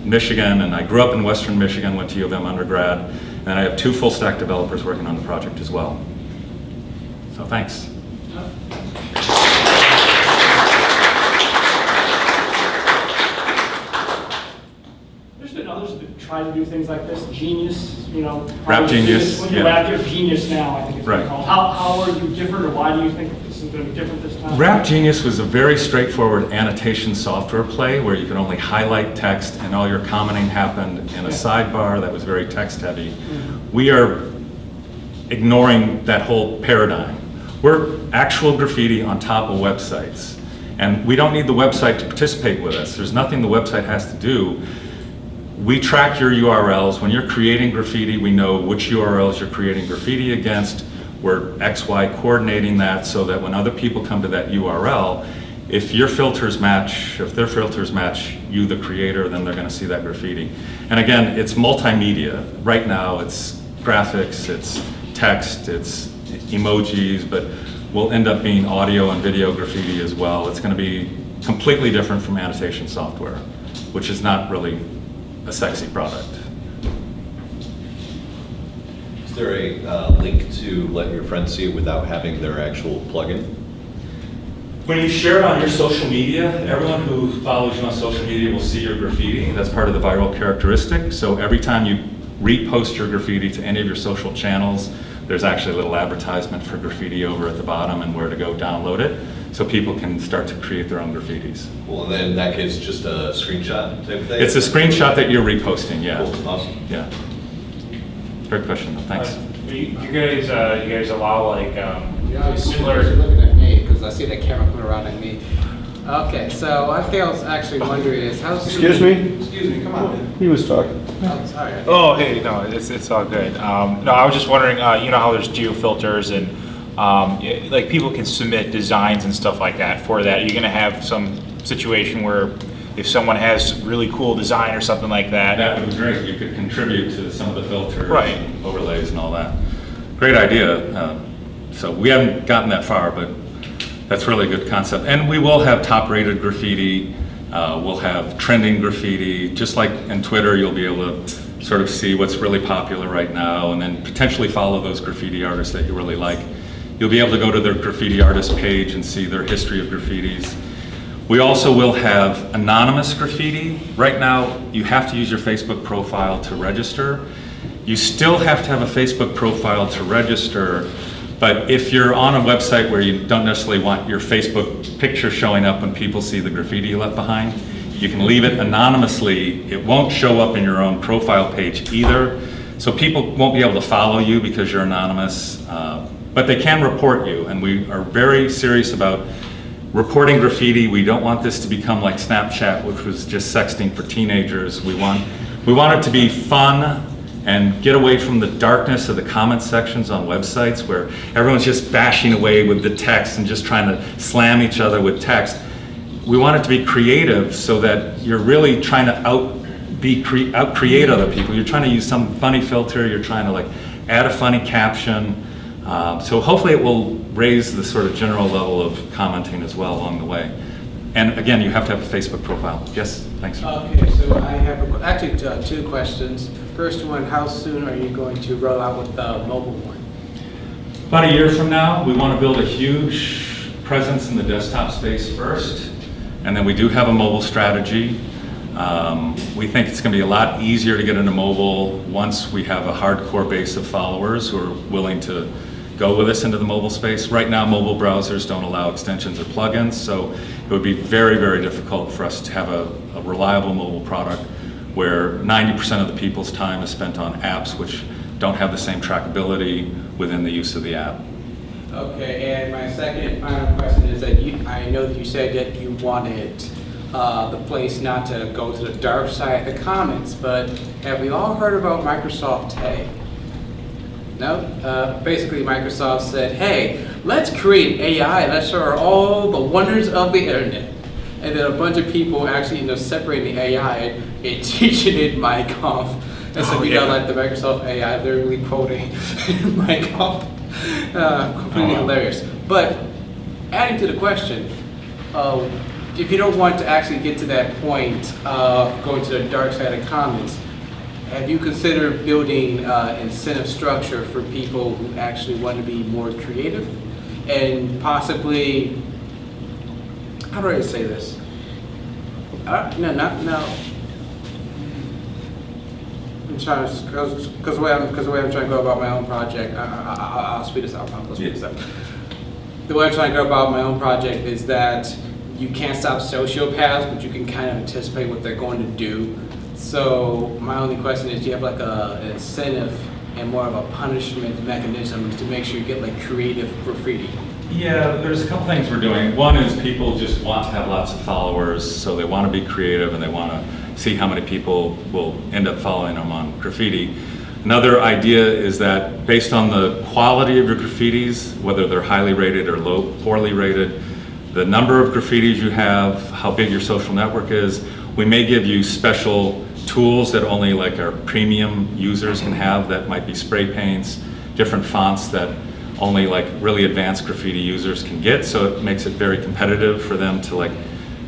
Michigan. And I grew up in Western Michigan, went to U of M undergrad, and I have 2 full stack developers working on the project as well. So thanks. Others that try to do things like this, Genius, you know. Rap Genius, When you Rap your Genius now, I think it's right. called. How are you different, or why do you think this is going to be different this time? Rap Genius was a very straightforward annotation software play where you could only highlight text and all your commenting happened in a sidebar that was very text heavy. We are ignoring that whole paradigm. We're actual graffiti on top of websites, and we don't need the website to participate with us. There's nothing the website has to do. We track your URLs. When you're creating graffiti, we know which URLs you're creating graffiti against. We're XY coordinating that so that when other people come to that URL, if their filters match you, the creator, then they're going to see that graffiti. And again, it's multimedia. Right now, it's graphics, it's text, it's emojis, but will end up being audio and video graffiti as well. It's going to be completely different from annotation software, which is not really a sexy product. Is there a link to let your friends see it without having their actual plugin? When you share it on your social media, everyone who follows you on social media will see your graffiti. That's part of the viral characteristic. So every time you repost your graffiti to any of your social channels, there's actually a little advertisement for Graffiti over at the bottom and where to go download it, so people can start to create their own graffitis. Well, and then in that case, just a screenshot type of thing? It's a screenshot that you're reposting, yeah. Cool. Awesome. Yeah. Great question, though. Thanks. You guys allow like similar. You're looking at me because I see that camera coming around at me. Okay, so one thing I was actually wondering is how soon... Excuse me? Excuse me, come on. He was talking. Oh, sorry. Oh, hey, no, it's all good. No, I was just wondering, you know how there's geofilters and like people can submit designs and stuff like that for that. You're gonna have some situation where if someone has really cool design or something like that. That would be great. You could contribute to some of the filters, Right. and overlays and all that. Great idea. So we haven't gotten that far, but that's really a good concept. And we will have top-rated graffiti. We'll have trending graffiti. Just like in Twitter, you'll be able to sort of see what's really popular right now and then potentially follow those graffiti artists that you really like. You'll be able to go to their graffiti artist page and see their history of graffitis. We also will have anonymous graffiti. Right now, you have to use your Facebook profile to register. You still have to have a Facebook profile to register, but if you're on a website where you don't necessarily want your Facebook picture showing up when people see the graffiti you left behind, you can leave it anonymously. It won't show up in your own profile page either, so people won't be able to follow you because you're anonymous, but they can report you, and we are very serious about reporting graffiti. We don't want this to become like Snapchat, which was just sexting for teenagers. We want it to be fun and get away from the darkness of the comment sections on websites where everyone's just bashing away with the text and just trying to slam each other with text. We want it to be creative so that you're really trying to out-create other people. You're trying to use some funny filter, you're trying to like add a funny caption. So hopefully it will raise the sort of general level of commenting as well along the way. And again, you have to have a Facebook profile. Yes, thanks. Okay, so I have actually two questions. First one, how soon are you going to roll out with the mobile one? About a year from now, we want to build a huge presence in the desktop space first, and then we do have a mobile strategy. We think it's going to be a lot easier to get into mobile once we have a hardcore base of followers who are willing to go with us into the mobile space. Right now, mobile browsers don't allow extensions or plugins, so it would be very, very difficult for us to have a reliable mobile product where 90% of the people's time is spent on apps which don't have the same trackability within the use of the app. Okay, and my second and final question is that I know that you said that you wanted the place not to go to the dark side of the comments, but have we all heard about Microsoft Tag? No? Basically, Microsoft said, hey, let's create AI, let's show her all the wonders of the internet. And then a bunch of people actually end up separating the AI and teaching it MyConf. And so we got like the Microsoft AI, they're really quoting MyConf. Completely hilarious. But adding to the question, if you don't want to actually get to that point of going to the dark side of comments, have you considered building incentive structure for people who actually want to be more creative and possibly, how do I say this? No. I'm trying to, because the way I'm trying to go about my own project, I'll speed this up. The way I'm trying to go about my own project is that you can't stop sociopaths, but you can kind of anticipate what they're going to do. So my only question is, do you have like an incentive and more of a punishment mechanism to make sure you get like creative graffiti? Yeah, there's a couple things we're doing. One is people just want to have lots of followers, so they want to be creative and they want to see how many people will end up following them on graffiti. Another idea is that based on the quality of your graffitis, whether they're highly rated or poorly rated, the number of graffitis you have, how big your social network is, we may give you special tools that only like our premium users can have, that might be spray paints, different fonts that only like really advanced graffiti users can get, so it makes it very competitive for them to like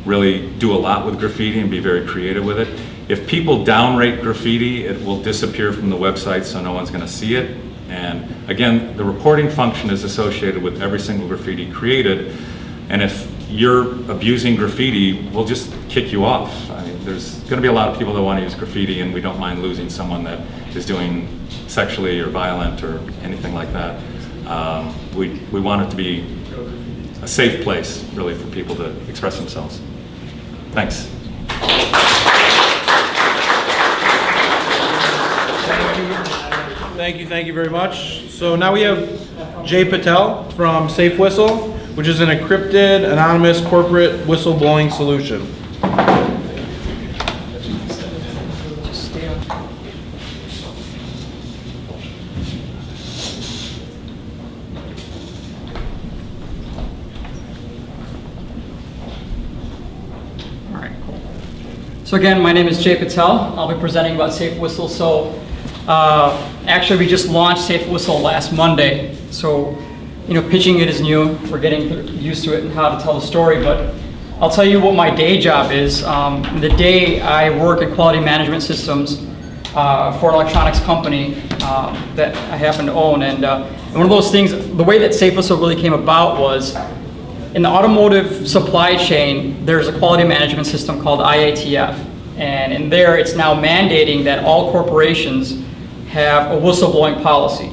really do a lot with graffiti and be very creative with it. If people downrate graffiti, it will disappear from the website, so no one's going to see it. And again, the reporting function is associated with every single graffiti created, and if you're abusing graffiti, we'll just kick you off. I mean, there's going to be a lot of people that want to use graffiti, and we don't mind losing someone that is doing sexually or violent or anything like that. We want it to be a safe place, really, for people to express themselves. Thanks. Thank Thank you very much. So now we have Jay Patel from SafeWhistle, which is an encrypted, anonymous corporate whistleblowing solution. So again, my name is Jay Patel. I'll be presenting about SafeWhistle. So actually we just launched SafeWhistle last Monday. So, pitching it is new. We're getting used to it and how to tell the story. But I'll tell you what my day job is. The day I work at quality management systems for an electronics company that I happen to own. And one of those things, the way that SafeWhistle really came about was in the automotive supply chain, there's a quality management system called IATF. And in there, it's now mandating that all corporations have a whistleblowing policy.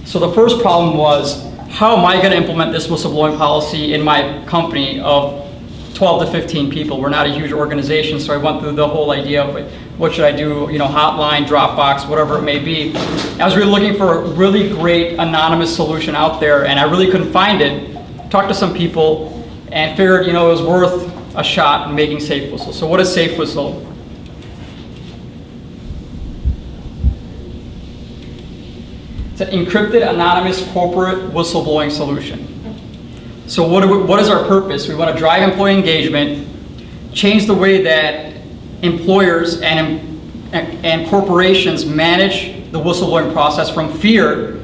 So the first problem was, how am I going to implement this whistleblowing policy in my company of 12 to 15 people? We're not a huge organization, so I went through the whole idea of what should I do, hotline, Dropbox, whatever it may be. I was really looking for a really great anonymous solution out there, and I really couldn't find it. Talked to some people and figured, it was worth a shot in making SafeWhistle. So what is SafeWhistle? It's an encrypted, anonymous corporate whistleblowing solution. So what is our purpose? We want to drive employee engagement, change the way that employers and corporations manage the whistleblowing process from fear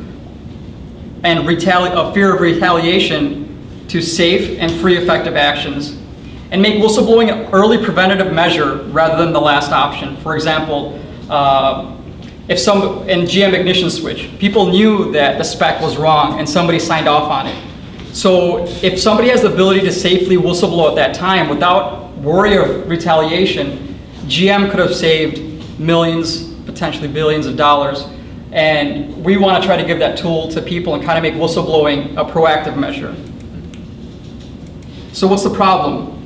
and fear of retaliation to safe and free effective actions, and make whistleblowing an early preventative measure rather than the last option. For example, in GM ignition switch, people knew that the spec was wrong and somebody signed off on it. So if somebody has the ability to safely whistleblow at that time without worry of retaliation, GM could have saved millions, potentially billions of dollars. And we want to try to give that tool to people and kind of make whistleblowing a proactive measure. So what's the problem?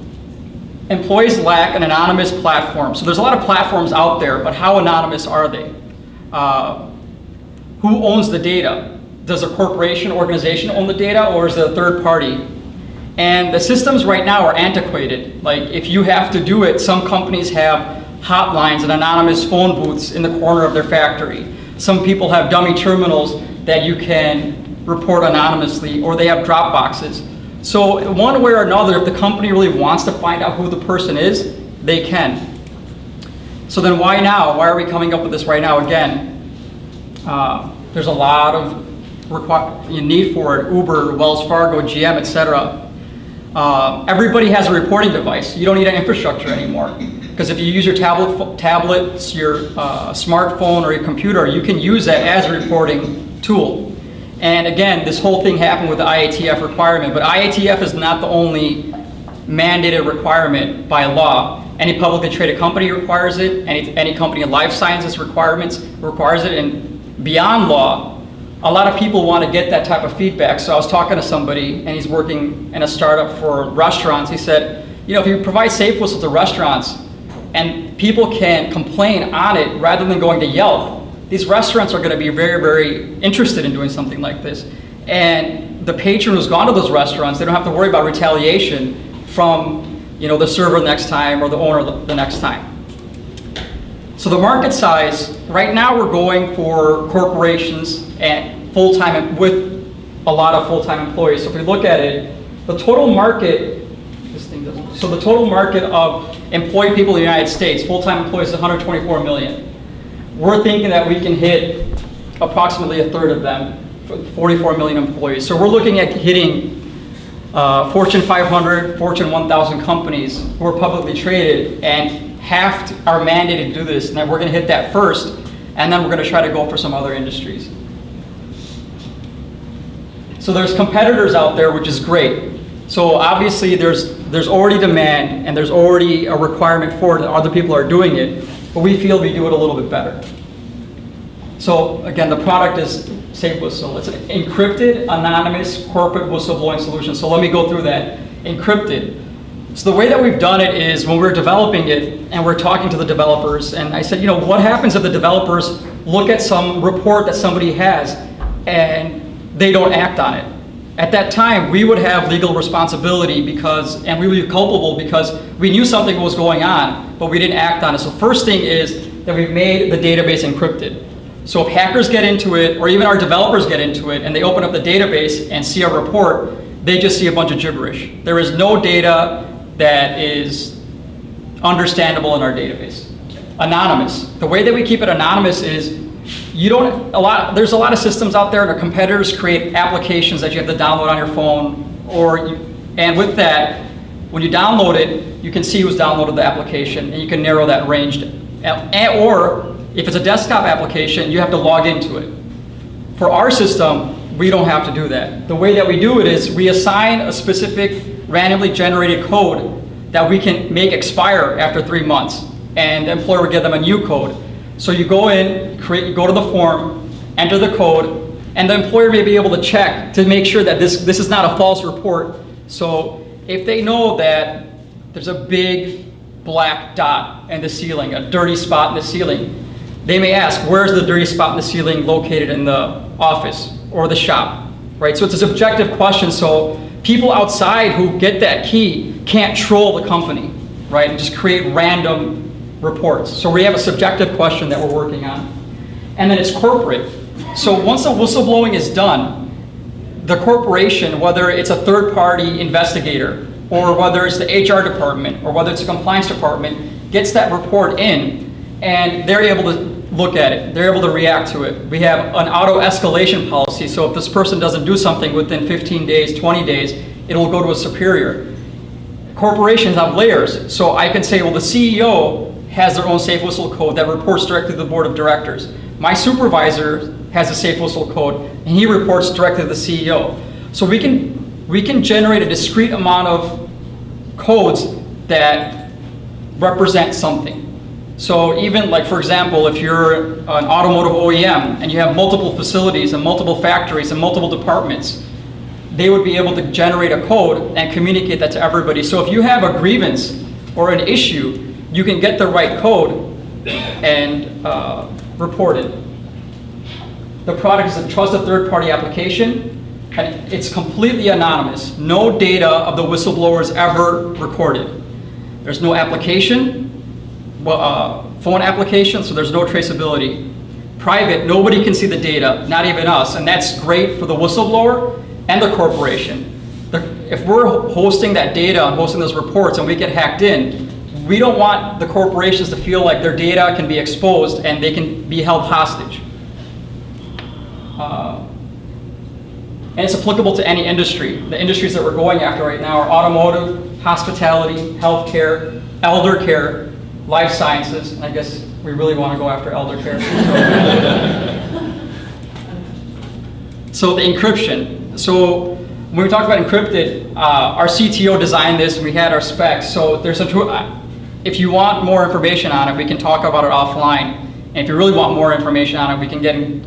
Employees lack an anonymous platform. So there's a lot of platforms out there, but how anonymous are they? Who owns the data? Does a corporation, organization own the data, or is it a third party? And the systems right now are antiquated. Like, if you have to do it, some companies have hotlines and anonymous phone booths in the corner of their factory. Some people have dummy terminals that you can report anonymously, or they have drop boxes. So one way or another, if the company really wants to find out who the person is, they can. So then why now? Why are we coming up with this right now again? There's a lot of need for it. Uber, Wells Fargo, GM, etc. Everybody has a reporting device. You don't need an infrastructure anymore. Because if you use your tablets, your smartphone, or your computer, you can use that as a reporting tool. And again, this whole thing happened with the IATF requirement, but IATF is not the only mandated requirement by law. Any publicly traded company requires it, any company in life sciences requires it, and beyond law, a lot of people want to get that type of feedback. So I was talking to somebody, and he's working in a startup for restaurants. He said, if you provide SafeWhistle to restaurants, and people can complain on it rather than going to Yelp, these restaurants are going to be very, very interested in doing something like this. And the patron who's gone to those restaurants, they don't have to worry about retaliation from the server next time or the owner the next time. So the market size, right now we're going for corporations and full-time, with a lot of full-time employees. So if we look at it, the total market, so the total market of employed people in the United States, full-time employees, is 124 million. We're thinking that we can hit approximately a third of them, 44 million employees. So we're looking at hitting Fortune 500, Fortune 1000 companies who are publicly traded, and are mandated to do this. And then we're going to hit that first, and then we're going to try to go for some other industries. So there's competitors out there, which is great. So obviously there's already demand, and there's already a requirement for it, and other people are doing it, but we feel we do it a little bit better. So again, the product is SafeWhistle. It's an encrypted, anonymous corporate whistleblowing solution. So let me go through that. Encrypted. So the way that we've done it is when we're developing it and we're talking to the developers, and I said, what happens if the developers look at some report that somebody has and they don't act on it? At that time, we would have legal responsibility and we would be culpable because we knew something was going on, but we didn't act on it. So first thing is that we've made the database encrypted. So if hackers get into it, or even our developers get into it, and they open up the database and see a report, they just see a bunch of gibberish. There is no data that is understandable in our database. Anonymous. The way that we keep it anonymous is there's a lot of systems out there, and our competitors create applications that you have to download on your phone, and with that, when you download it, you can see who's downloaded the application, and you can narrow that range. Or if it's a desktop application, you have to log into it. For our system, we don't have to do that. The way that we do it is we assign a specific randomly generated code that we can make expire after 3 months, and the employer will give them a new code. So you go in, go to the form, enter the code, and the employer may be able to check to make sure that this is not a false report. So if they know that there's a big black dot in the ceiling, a dirty spot in the ceiling, they may ask, where's the dirty spot in the ceiling located in the office or the shop, right? So it's a subjective question, so people outside who get that key can't troll the company, right, and just create random reports. So we have a subjective question that we're working on. And then it's corporate. So once the whistleblowing is done, the corporation, whether it's a third-party investigator, or whether it's the HR department, or whether it's a compliance department, gets that report in, and they're able to look at it. They're able to react to it. We have an auto-escalation policy, so if this person doesn't do something within 15 days, 20 days, it'll go to a superior. Corporations have layers, so I can say, well, the CEO has their own SafeWhistle code that reports directly to the board of directors. My supervisor has a SafeWhistle code, and he reports directly to the CEO. So we can generate a discrete amount of codes that represent something. So even like, for example, if you're an automotive OEM and you have multiple facilities and multiple factories and multiple departments, they would be able to generate a code and communicate that to everybody. So if you have a grievance or an issue, you can get the right code and report it. The product is a trusted third-party application, and it's completely anonymous. No data of the whistleblower is ever recorded. There's no application, phone application, so there's no traceability. Private, nobody can see the data, not even us, and that's great for the whistleblower and the corporation. If we're hosting that data and hosting those reports and we get hacked in, we don't want the corporations to feel like their data can be exposed and they can be held hostage. And it's applicable to any industry. The industries that we're going after right now are automotive, hospitality, healthcare, elder care, life sciences, and I guess we really want to go after elder care. So the encryption. So when we talk about encrypted, our CTO designed this, we had our specs. So there's if you want more information on it, we can talk about it offline. And if you really want more information on it, we can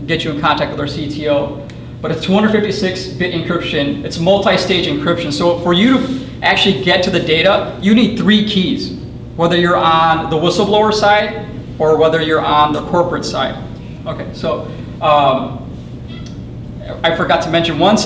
get you in contact with our CTO. But it's 256-bit encryption. It's multi-stage encryption. So for you to actually get to the data, you need 3 keys, whether you're on the whistleblower side or whether you're on the corporate side. Okay, so I forgot to mention, once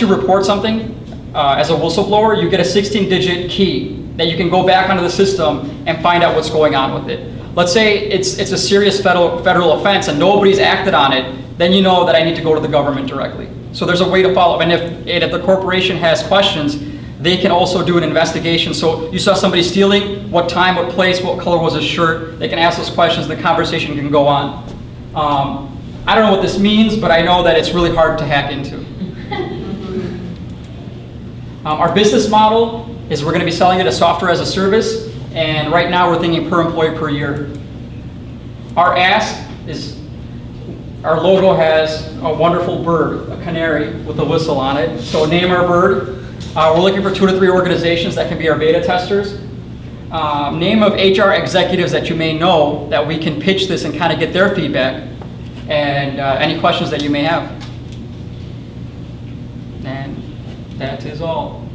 you report something as a whistleblower, you get a 16-digit key that you can go back onto the system and find out what's going on with it. Let's say it's a serious federal offense and nobody's acted on it, then you know that I need to go to the government directly. So there's a way to follow. And if the corporation has questions, they can also do an investigation. So you saw somebody stealing, what time, what place, what color was his shirt. They can ask those questions, the conversation can go on. I don't know what this means, but I know that it's really hard to hack into. Our business model is we're going to be selling it as software as a service, and right now we're thinking per employee per year. Our ask is, our logo has a wonderful bird, a canary with a whistle on it. So name our bird. We're looking for 2 to 3 organizations that can be our beta testers. Name of HR executives that you may know that we can pitch this and kind of get their feedback, and any questions that you may have. And that is all.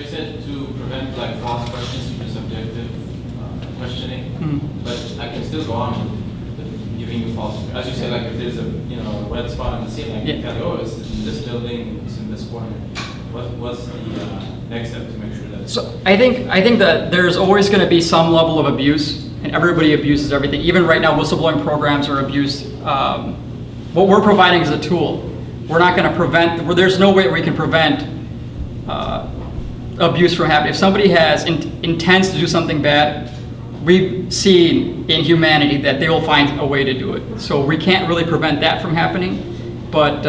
you said to prevent like false questions, you do subjective questioning, but I can still go on with giving you false. As you said, like if there's a red spot on the ceiling, you can go, it's in this building, it's in this corner. What's the next step to make sure that? So I think that there's always going to be some level of abuse, and everybody abuses everything. Even right now, whistleblowing programs are abused. What we're providing is a tool. We're not going to prevent. There's no way we can prevent abuse from happening. If somebody has intends to do something bad, we've seen in humanity that they will find a way to do it. So we can't really prevent that from happening. But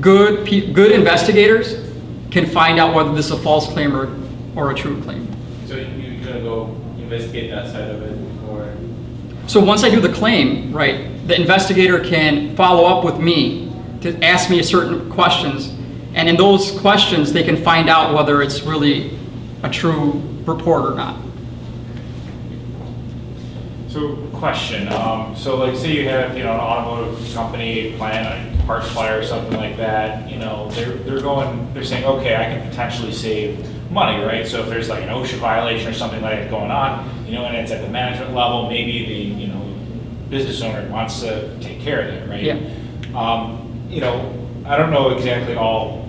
good investigators can find out whether this is a false claim or a true claim. So you're gonna go investigate that side of it, or? So once I do the claim, right, the investigator can follow up with me to ask me certain questions, and in those questions they can find out whether it's really a true report or not. So, question. So, like, say you have, an automotive company, plant, a parts supplier, or something like that. They're saying, okay, I can potentially save money, right? So, if there's like an OSHA violation or something like that going on, and it's at the management level, maybe the, business owner wants to take care of that, right? Yeah. I don't know exactly all,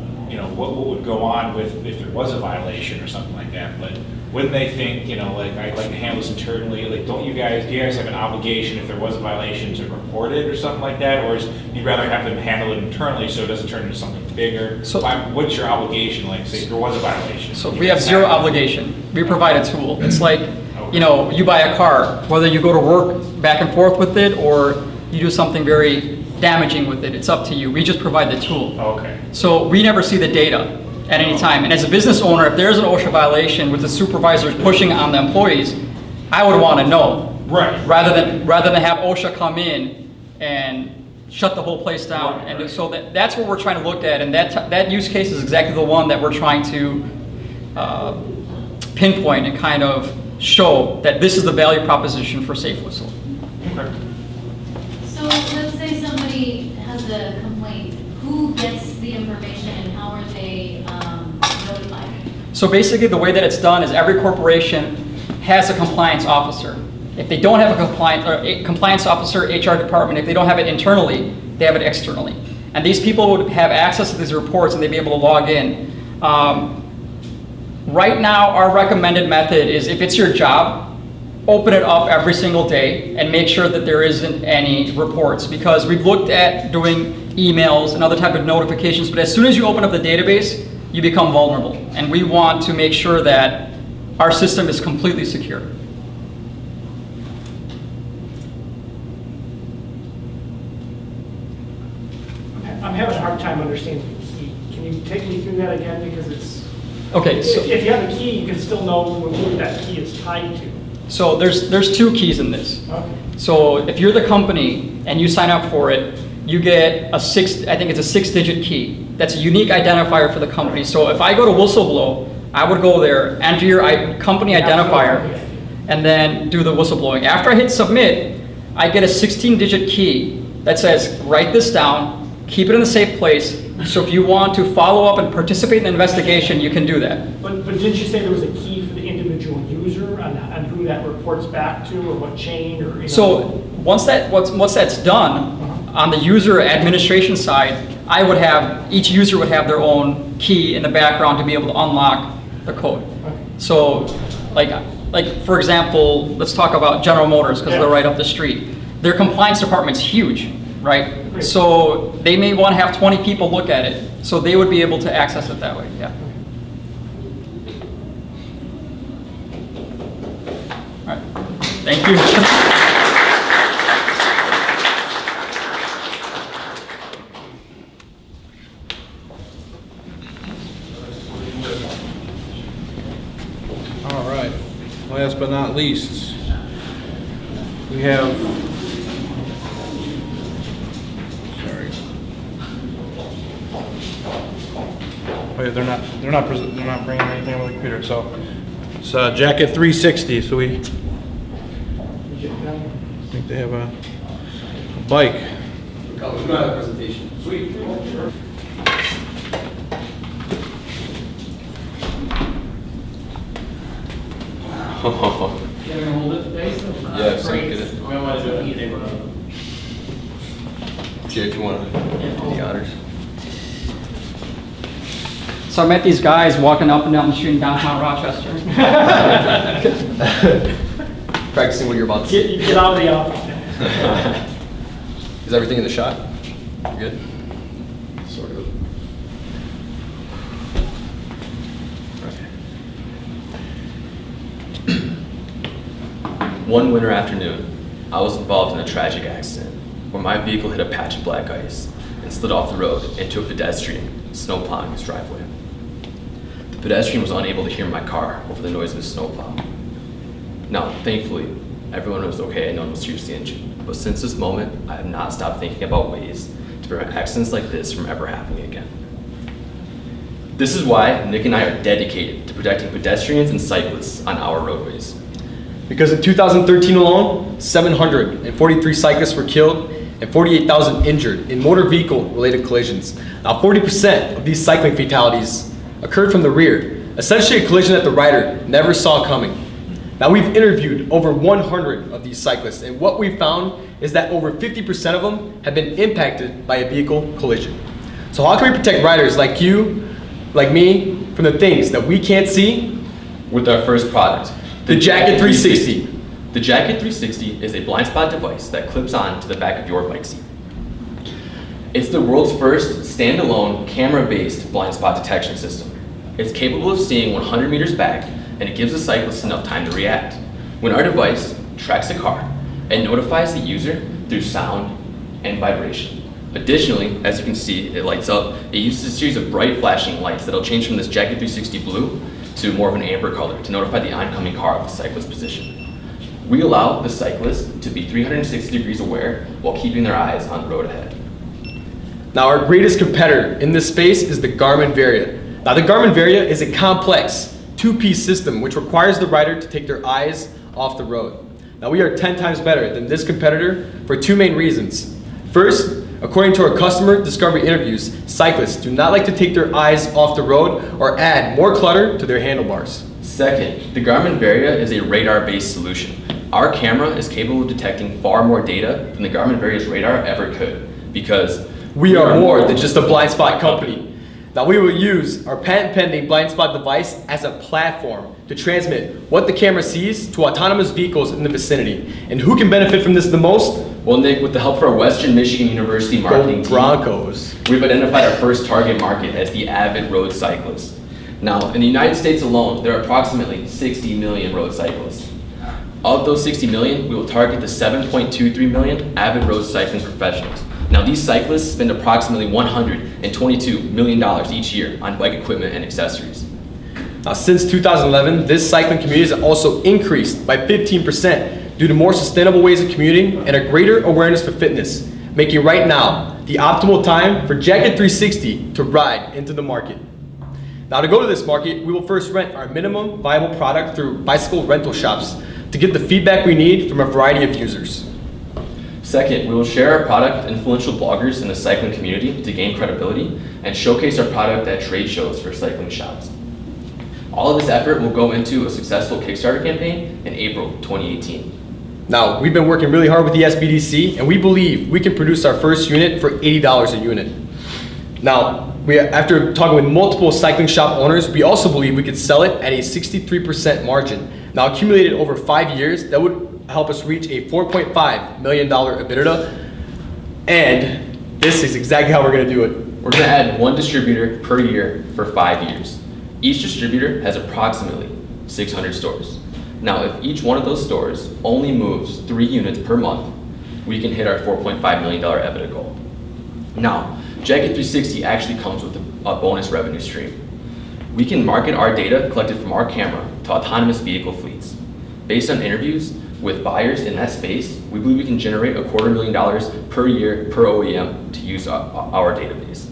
what would go on with if there was a violation or something like that, but wouldn't they think, like, I'd like to handle this internally, like, do you guys have an obligation if there was a violation to report it or something like that, or you'd rather have them handle it internally so it doesn't turn into something bigger? So what's your obligation, like, say if there was a violation? So we have zero obligation. We provide a tool. It's like, you buy a car, whether you go to work back and forth with it or you do something very damaging with it, it's up to you. We just provide the tool. Okay. So we never see the data at any time. And as a business owner, if there's an OSHA violation with the supervisors pushing on the employees, I would want to know. Right. Rather than have OSHA come in and shut the whole place down. Right, and so that's what we're trying to look at. And that use case is exactly the one that we're trying to pinpoint and kind of show that this is the value proposition for SafeWhistle. Okay. So let's say somebody has a complaint. Who gets the information and how are they notified? So basically the way that it's done is every corporation has a compliance officer. If they don't have a compliance officer, HR department, if they don't have it internally, they have it externally. And these people would have access to these reports and they'd be able to log in. Right now, our recommended method is if it's your job, open it up every single day and make sure that there isn't any reports, because we've looked at doing emails and other type of notifications, but as soon as you open up the database, you become vulnerable. And we want to make sure that our system is completely secure. I'm having a hard time understanding the key. Can you take me through that again? Because it's, okay, so if you have a key, you can still know who that key is tied to. So there's two keys in this. Okay. So if you're the company and you sign up for it, you get I think it's a 6-digit key. That's a unique identifier for the company. So if I go to Whistleblow, I would go there, enter your company identifier, and then do the whistleblowing. After I hit submit, I get a 16-digit key that says, write this down, keep it in a safe place, so if you want to follow up and participate in the investigation, you can do that. But didn't you say there was a key for the individual user on who that reports back to, or what chain, or? So once that's done, on the user administration side, each user would have their own key in the background to be able to unlock the code. Okay. So, like for example, let's talk about General Motors, because they're right up the street. Their compliance department's huge, right? Great. So they may want to have 20 people look at it, so they would be able to access it that way. Yeah. All right. Thank you. All right, last but not least, we have, wait, they're not bringing anything on the computer, so it's Jacket 360, so I think they have a bike. Oh, we don't have a presentation. Sweet. gonna hold it today? Yeah, so Great. get it. We don't want to do anything. Jay, if you want to, the honors. So I met these guys walking up and down the street in downtown Rochester. Practicing what you're about to say. Get out of the office. Is everything in the shot? You good? Sort of. One winter afternoon, I was involved in a tragic accident where my vehicle hit a patch of black ice and slid off the road into a pedestrian snowplowing his driveway. The pedestrian was unable to hear my car over the noise of his snowplow. Now, thankfully, everyone was okay and no one was seriously injured. But since this moment, I have not stopped thinking about ways to prevent accidents like this from ever happening again. This is why Nick and I are dedicated to protecting pedestrians and cyclists on our roadways. Because in 2013 alone, 743 cyclists were killed and 48,000 injured in motor vehicle-related collisions. Now, 40% of these cycling fatalities occurred from the rear, essentially a collision that the rider never saw coming. Now, we've interviewed over 100 of these cyclists, and what we found is that over 50% of them have been impacted by a vehicle collision. So how can we protect riders like you, like me, from the things that we can't see? With our first product, the Jacket 360. The Jacket 360 is a blind spot device that clips on to the back of your bike seat. It's the world's first standalone camera-based blind spot detection system. It's capable of seeing 100 meters back, and it gives the cyclist enough time to react. When our device tracks a car, it notifies the user through sound and vibration. Additionally, as you can see, it lights up. It uses a series of bright flashing lights that'll change from this Jacket 360 blue to more of an amber color to notify the oncoming car of the cyclist's position. We allow the cyclist to be 360 degrees aware while keeping their eyes on the road ahead. Now, our greatest competitor in this space is the Garmin Varia. Now, the Garmin Varia is a complex two-piece system which requires the rider to take their eyes off the road. Now, we are 10 times better than this competitor for two main reasons. First, according to our customer discovery interviews, cyclists do not like to take their eyes off the road or add more clutter to their handlebars. Second, the Garmin Varia is a radar-based solution. Our camera is capable of detecting far more data than the Garmin Varia's radar ever could, because we are more than just a blind spot company. Now, we will use our patent-pending blind spot device as a platform to transmit what the camera sees to autonomous vehicles in the vicinity. And who can benefit from this the most? Well, Nick, with the help of our Western Michigan University marketing team, Broncos, we've identified our first target market as the avid road cyclist. Now, in the United States alone, there are approximately 60 million road cyclists. Of those 60 million, we will target the 7.23 million avid road cycling professionals. Now, these cyclists spend approximately $122 million each year on bike equipment and accessories. Now, since 2011, this cycling community has also increased by 15% due to more sustainable ways of commuting and a greater awareness for fitness, making right now the optimal time for Jacket 360 to ride into the market. Now, to go to this market, we will first rent our minimum viable product through bicycle rental shops to get the feedback we need from a variety of users. Second, we will share our product with influential bloggers in the cycling community to gain credibility and showcase our product at trade shows for cycling shops. All of this effort will go into a successful Kickstarter campaign in April 2018. Now, we've been working really hard with the SBDC, and we believe we can produce our first unit for $80 a unit. Now, after talking with multiple cycling shop owners, we also believe we could sell it at a 63% margin. Now, accumulated over 5 years, that would help us reach a $4.5 million EBITDA, and this is exactly how we're going to do it. We're going to add one distributor per year for 5 years. Each distributor has approximately 600 stores. Now, if each one of those stores only moves 3 units per month, we can hit our $4.5 million EBITDA goal. Now, Jacket 360 actually comes with a bonus revenue stream. We can market our data collected from our camera to autonomous vehicle fleets. Based on interviews with buyers in that space, we believe we can generate $250,000 per year per OEM to use our database.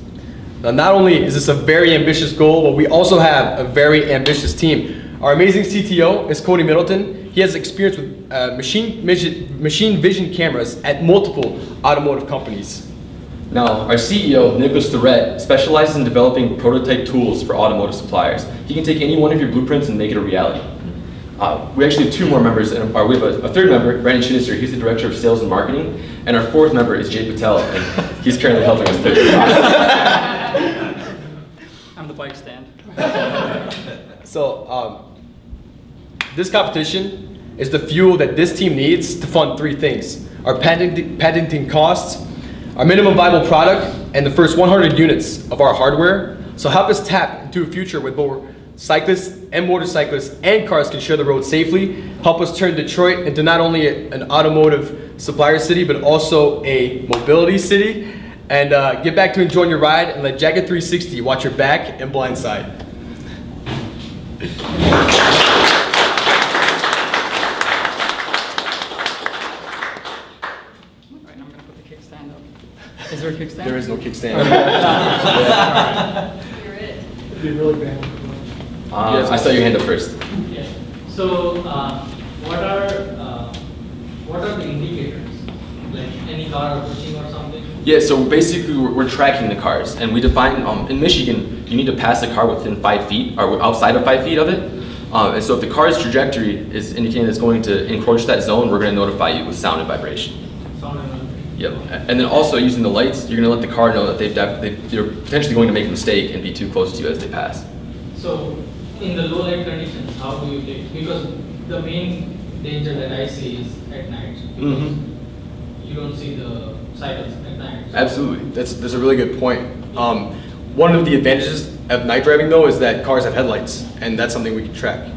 Now, not only is this a very ambitious goal, but we also have a very ambitious team. Our amazing CTO is Cody Middleton. He has experience with machine vision cameras at multiple automotive companies. Now, our CEO, Nicholas Theoret, specializes in developing prototype tools for automotive suppliers. He can take any one of your blueprints and make it a reality. We actually have 2 more members, and we have a 3rd member, Brandon Chinister. He's the Director of Sales and Marketing, and our 4th member is Jay Patel, and he's currently helping us pitch the product. I'm the bike stand. So, this competition is the fuel that this team needs to fund 3 things: our patenting costs, our minimum viable product, and the first 100 units of our hardware. So help us tap into a future with both cyclists and motorcyclists and cars can share the road safely. Help us turn Detroit into not only an automotive supplier city, but also a mobility city. And get back to enjoying your ride and let Jacket 360 watch your back and blind side. Is there a kickstand? There is no kickstand. You're it. It'd be really bad. I saw your hand up first. Yeah. So, what are the indicators? Like any car approaching or something? Yeah, so basically we're tracking the cars, and we define, in Michigan, you need to pass the car within 5 feet, or outside of 5 feet of it. And so if the car's trajectory is indicating it's going to encroach that zone, we're going to notify you with sound and vibration. Sound and vibration. Yep. And then also using the lights, you're going to let the car know that they're potentially going to make a mistake and be too close to you as they pass. So, in the low light conditions, how do you take? Because the main danger that I see is at night. You don't see the cycles at night. So Absolutely, that's a really good point. One of the advantages of night driving though is that cars have headlights, and that's something we can track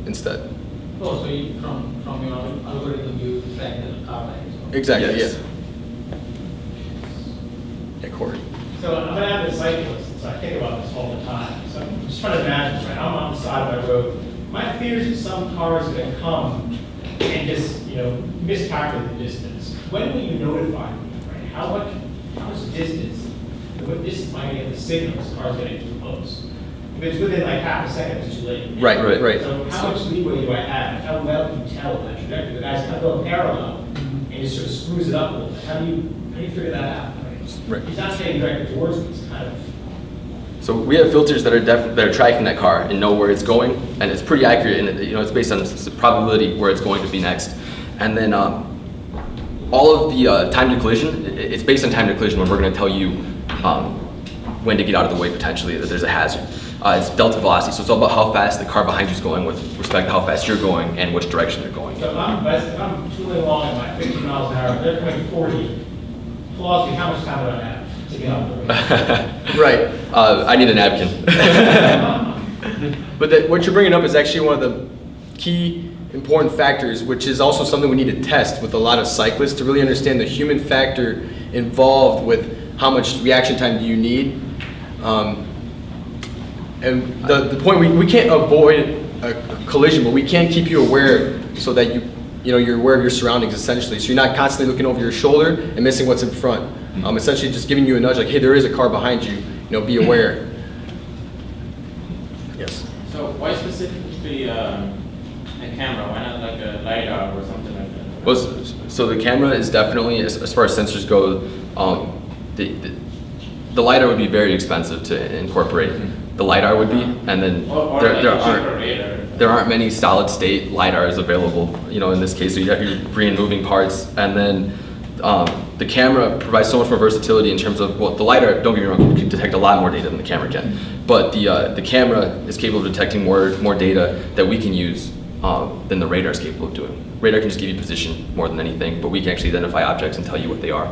instead. Oh, so you, from your algorithm, you track the car lights. Exactly, Yes. yeah. Yeah, Corey. So I'm an avid cyclist, so I think about this all the time. So I'm just trying to imagine, right? I'm on the side of my road. My fear is that some cars are going to come and just, miscalculate the distance. When will you notify me, right? How much distance, what distance am I going to get the signal this car's getting too close? If it's within like half a second, it's too late. Right. So how much leeway do I have? How well can you tell that trajectory? The guy's kind of going parallel and just sort of screws it up a little bit. How do you figure that out? Right. He's not staying directed towards me, he's kind of. So we have filters that are tracking that car and know where it's going, and it's pretty accurate, and it's based on the probability where it's going to be next. And then all of the time to collision, it's based on time to collision when we're going to tell you when to get out of the way potentially, that there's a hazard. It's delta velocity, so it's all about how fast the car behind you is going with respect to how fast you're going and which direction they're going. So if I'm tooling along at my 50 miles an hour, they're coming 40, plausible, how much time do I have to get out of the way? Right. I need a napkin. But what you're bringing up is actually one of the key important factors, which is also something we need to test with a lot of cyclists to really understand the human factor involved with how much reaction time do you need. And the point, we can't avoid a collision, but we can keep you aware so that you're aware of your surroundings essentially. So you're not constantly looking over your shoulder and missing what's in front. Essentially just giving you a nudge like, hey, there is a car behind you, be aware. Yes. So why specifically a camera? Why not like a LiDAR or something like that? Well, so the camera is definitely, as far as sensors go, the LiDAR would be very expensive to incorporate. The LiDAR would be, and then there aren't many solid state LiDARs available, in this case, so you have your green moving parts, and then the camera provides so much more versatility in terms of, well, the LiDAR, don't get me wrong, can detect a lot more data than the camera can, but the camera is capable of detecting more data that we can use than the radar is capable of doing. Radar can just give you position more than anything, but we can actually identify objects and tell you what they are.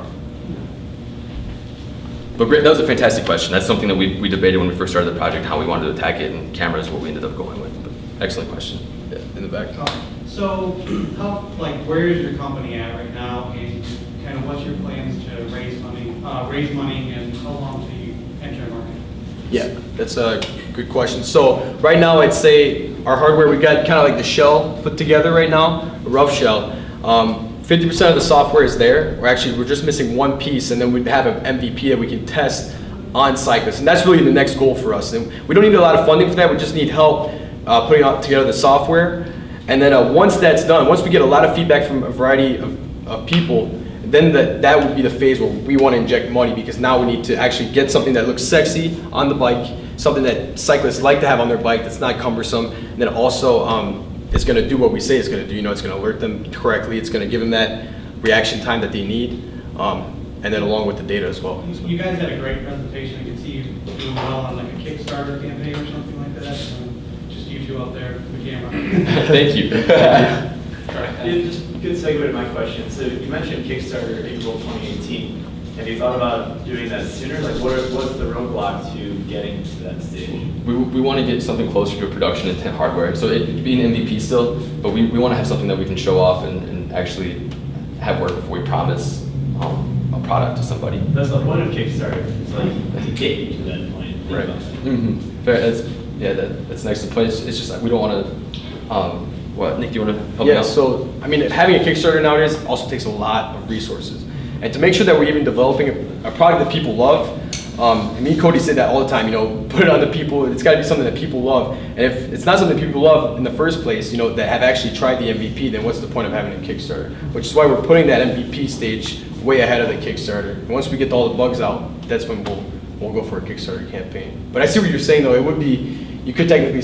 But great, that was a fantastic question. That's something that we debated when we first started the project, how we wanted to attack it, and camera is what we ended up going with. But excellent question. Yeah, in the back. So, where is your company at right now, and kind of what's your plans to raise money, and how long do you enter the market? Yeah, that's a good question. So right now, I'd say our hardware, we got kind of like the shell put together right now, a rough shell. 50% of the software is there. We're just missing one piece, and then we'd have an MVP that we can test on cyclists. And that's really the next goal for us. And we don't need a lot of funding for that. We just need help putting together the software. And then once that's done, once we get a lot of feedback from a variety of people, then that would be the phase where we want to inject money, because now we need to actually get something that looks sexy on the bike, something that cyclists like to have on their bike that's not cumbersome, and then also it's going to do what we say it's going to do. You know, it's going to alert them correctly. It's going to give them that reaction time that they need, and then along with the data as well. You guys had a great presentation. I could see you doing well on like a Kickstarter campaign or something like that. Just you two out there with the camera. Thank you. Yeah, just good segue to my question. So you mentioned Kickstarter April 2018. Have you thought about doing that sooner? Like, what's the roadblock to getting to that stage? We want to get something closer to production intent hardware. So it'd be an MVP still, but we want to have something that we can show off and actually have work before we promise a product to somebody. That's the point of Kickstarter. It's like to get you to that point. Think Right. about that. Mm-hmm. That's an excellent point. It's just like we don't want to. What, Nick? Do you want to help me Yeah. out? So I mean, having a Kickstarter nowadays also takes a lot of resources, and to make sure that we're even developing a product that people love. And me and Cody say that all the time. You know, put it on the people. It's got to be something that people love. And if it's not something people love in the first place, you know, that have actually tried the MVP, then what's the point of having a Kickstarter? Which is why we're putting that MVP stage way ahead of the Kickstarter. And once we get all the bugs out, that's when we'll go for a Kickstarter campaign. But I see what you're saying though. It would be, you could technically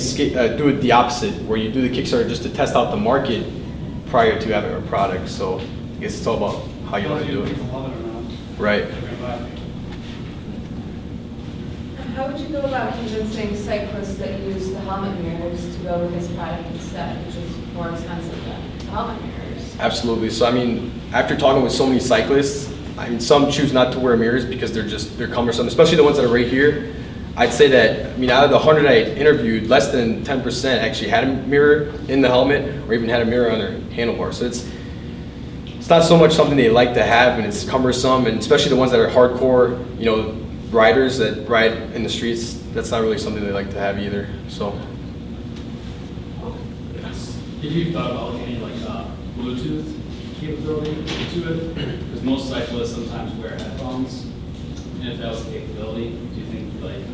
do it the opposite, where you do the Kickstarter just to test out the market prior to having a product. So I guess it's all about how you want to do it. Right. How would you go about convincing cyclists that use the helmet mirrors to go with this product instead, which is more expensive than the helmet mirrors? Absolutely. So I mean, after talking with so many cyclists, I mean, some choose not to wear mirrors because they're cumbersome, especially the ones that are right here. I'd say that, I mean, out of the 100 I interviewed, less than 10% actually had a mirror in the helmet or even had a mirror on their handlebar. So it's not so much something they like to have, and it's cumbersome, and especially the ones that are hardcore, you know, riders that ride in the streets, that's not really something they like to have either. So. Have you thought about any like Bluetooth capability to it? Because most cyclists sometimes wear headphones, and if that was a capability, do you think like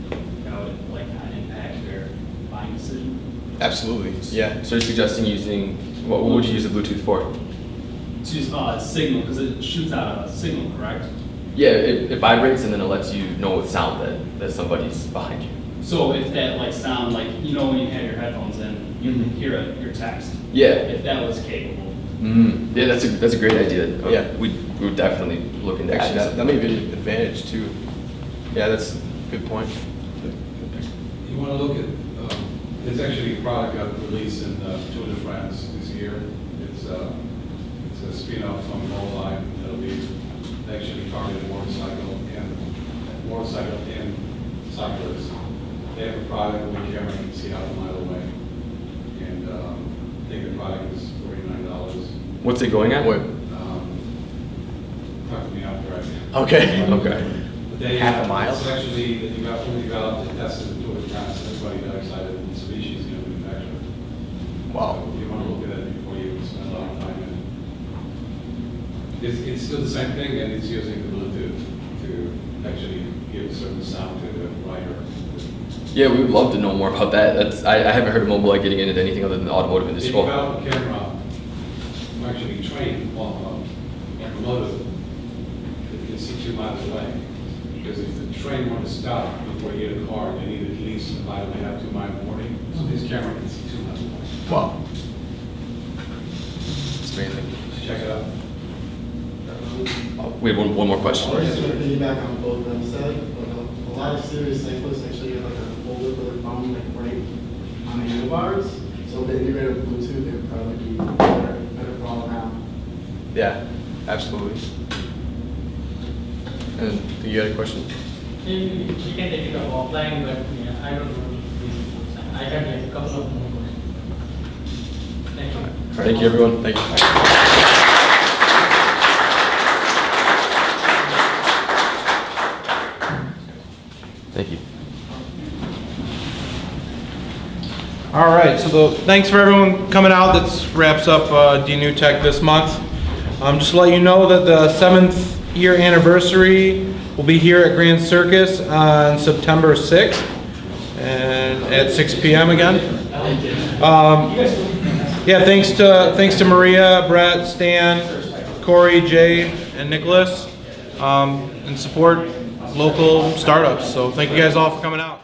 that would like kind of impact their buying decision? Absolutely, yeah. So you're suggesting using, what would you use the Bluetooth for? To use signal, because it shoots out a signal, correct? Yeah, it vibrates and then it lets you know with sound that somebody's behind you. So if that like sound, like, you know, when you have your headphones in, you can hear your text. Yeah. If that was capable. Mm-hmm. Yeah, that's a great idea. Yeah. We would definitely look into Actually, adding that may be an advantage too. Yeah, that's a good point. You want to look at, there's actually a product got released in Tour de France this year. It's a spin-off from Lalonde. It'll be actually targeted motorcycle and cyclists. They have a product where the camera can see half a mile away. And I think the product is $49. What's it going at? What? Talk to me after I. Okay. Okay. But they, Half a mile? It's actually fully developed and tested in Tour de France. Everybody got excited. Mitsubishi is going to manufacture it. Wow. So you want to look at it before you spend a lot of time in it. It's still the same thing, and it's using the Bluetooth to actually give a certain sound to the rider. Yeah, we would love to know more about that. I haven't heard of Mobileye getting into anything other than the automotive They industry. developed a camera, actually trained on automotive, that can see 2 miles away. Because if the train were to stop before you hit a car, they need at least a mile and a half, 2 mile warning. So this camera can see 2 miles away. Wow. It's amazing. Check it out. We have one more question. I just want to piggyback on both of them said. A lot of serious cyclists actually have like a holder for their phone, like right on the handlebars. So if they integrated with Bluetooth, it would probably be better for all around. Yeah, absolutely. And you got a question? We can take it up offline, but yeah, I don't know. I have a couple of more questions. Thank you. Thank you, everyone. Thank you. Thank you. All right, so thanks for everyone coming out. That wraps up DNewTech this month. Just to let you know that the 7th year anniversary will be here at Grand Circus on September 6th and at 6 p.m. again. Yeah, thanks to Maria, Bret, Stan, Corey, Jay, and Nicholas, and support local startups. So thank you guys all for coming out.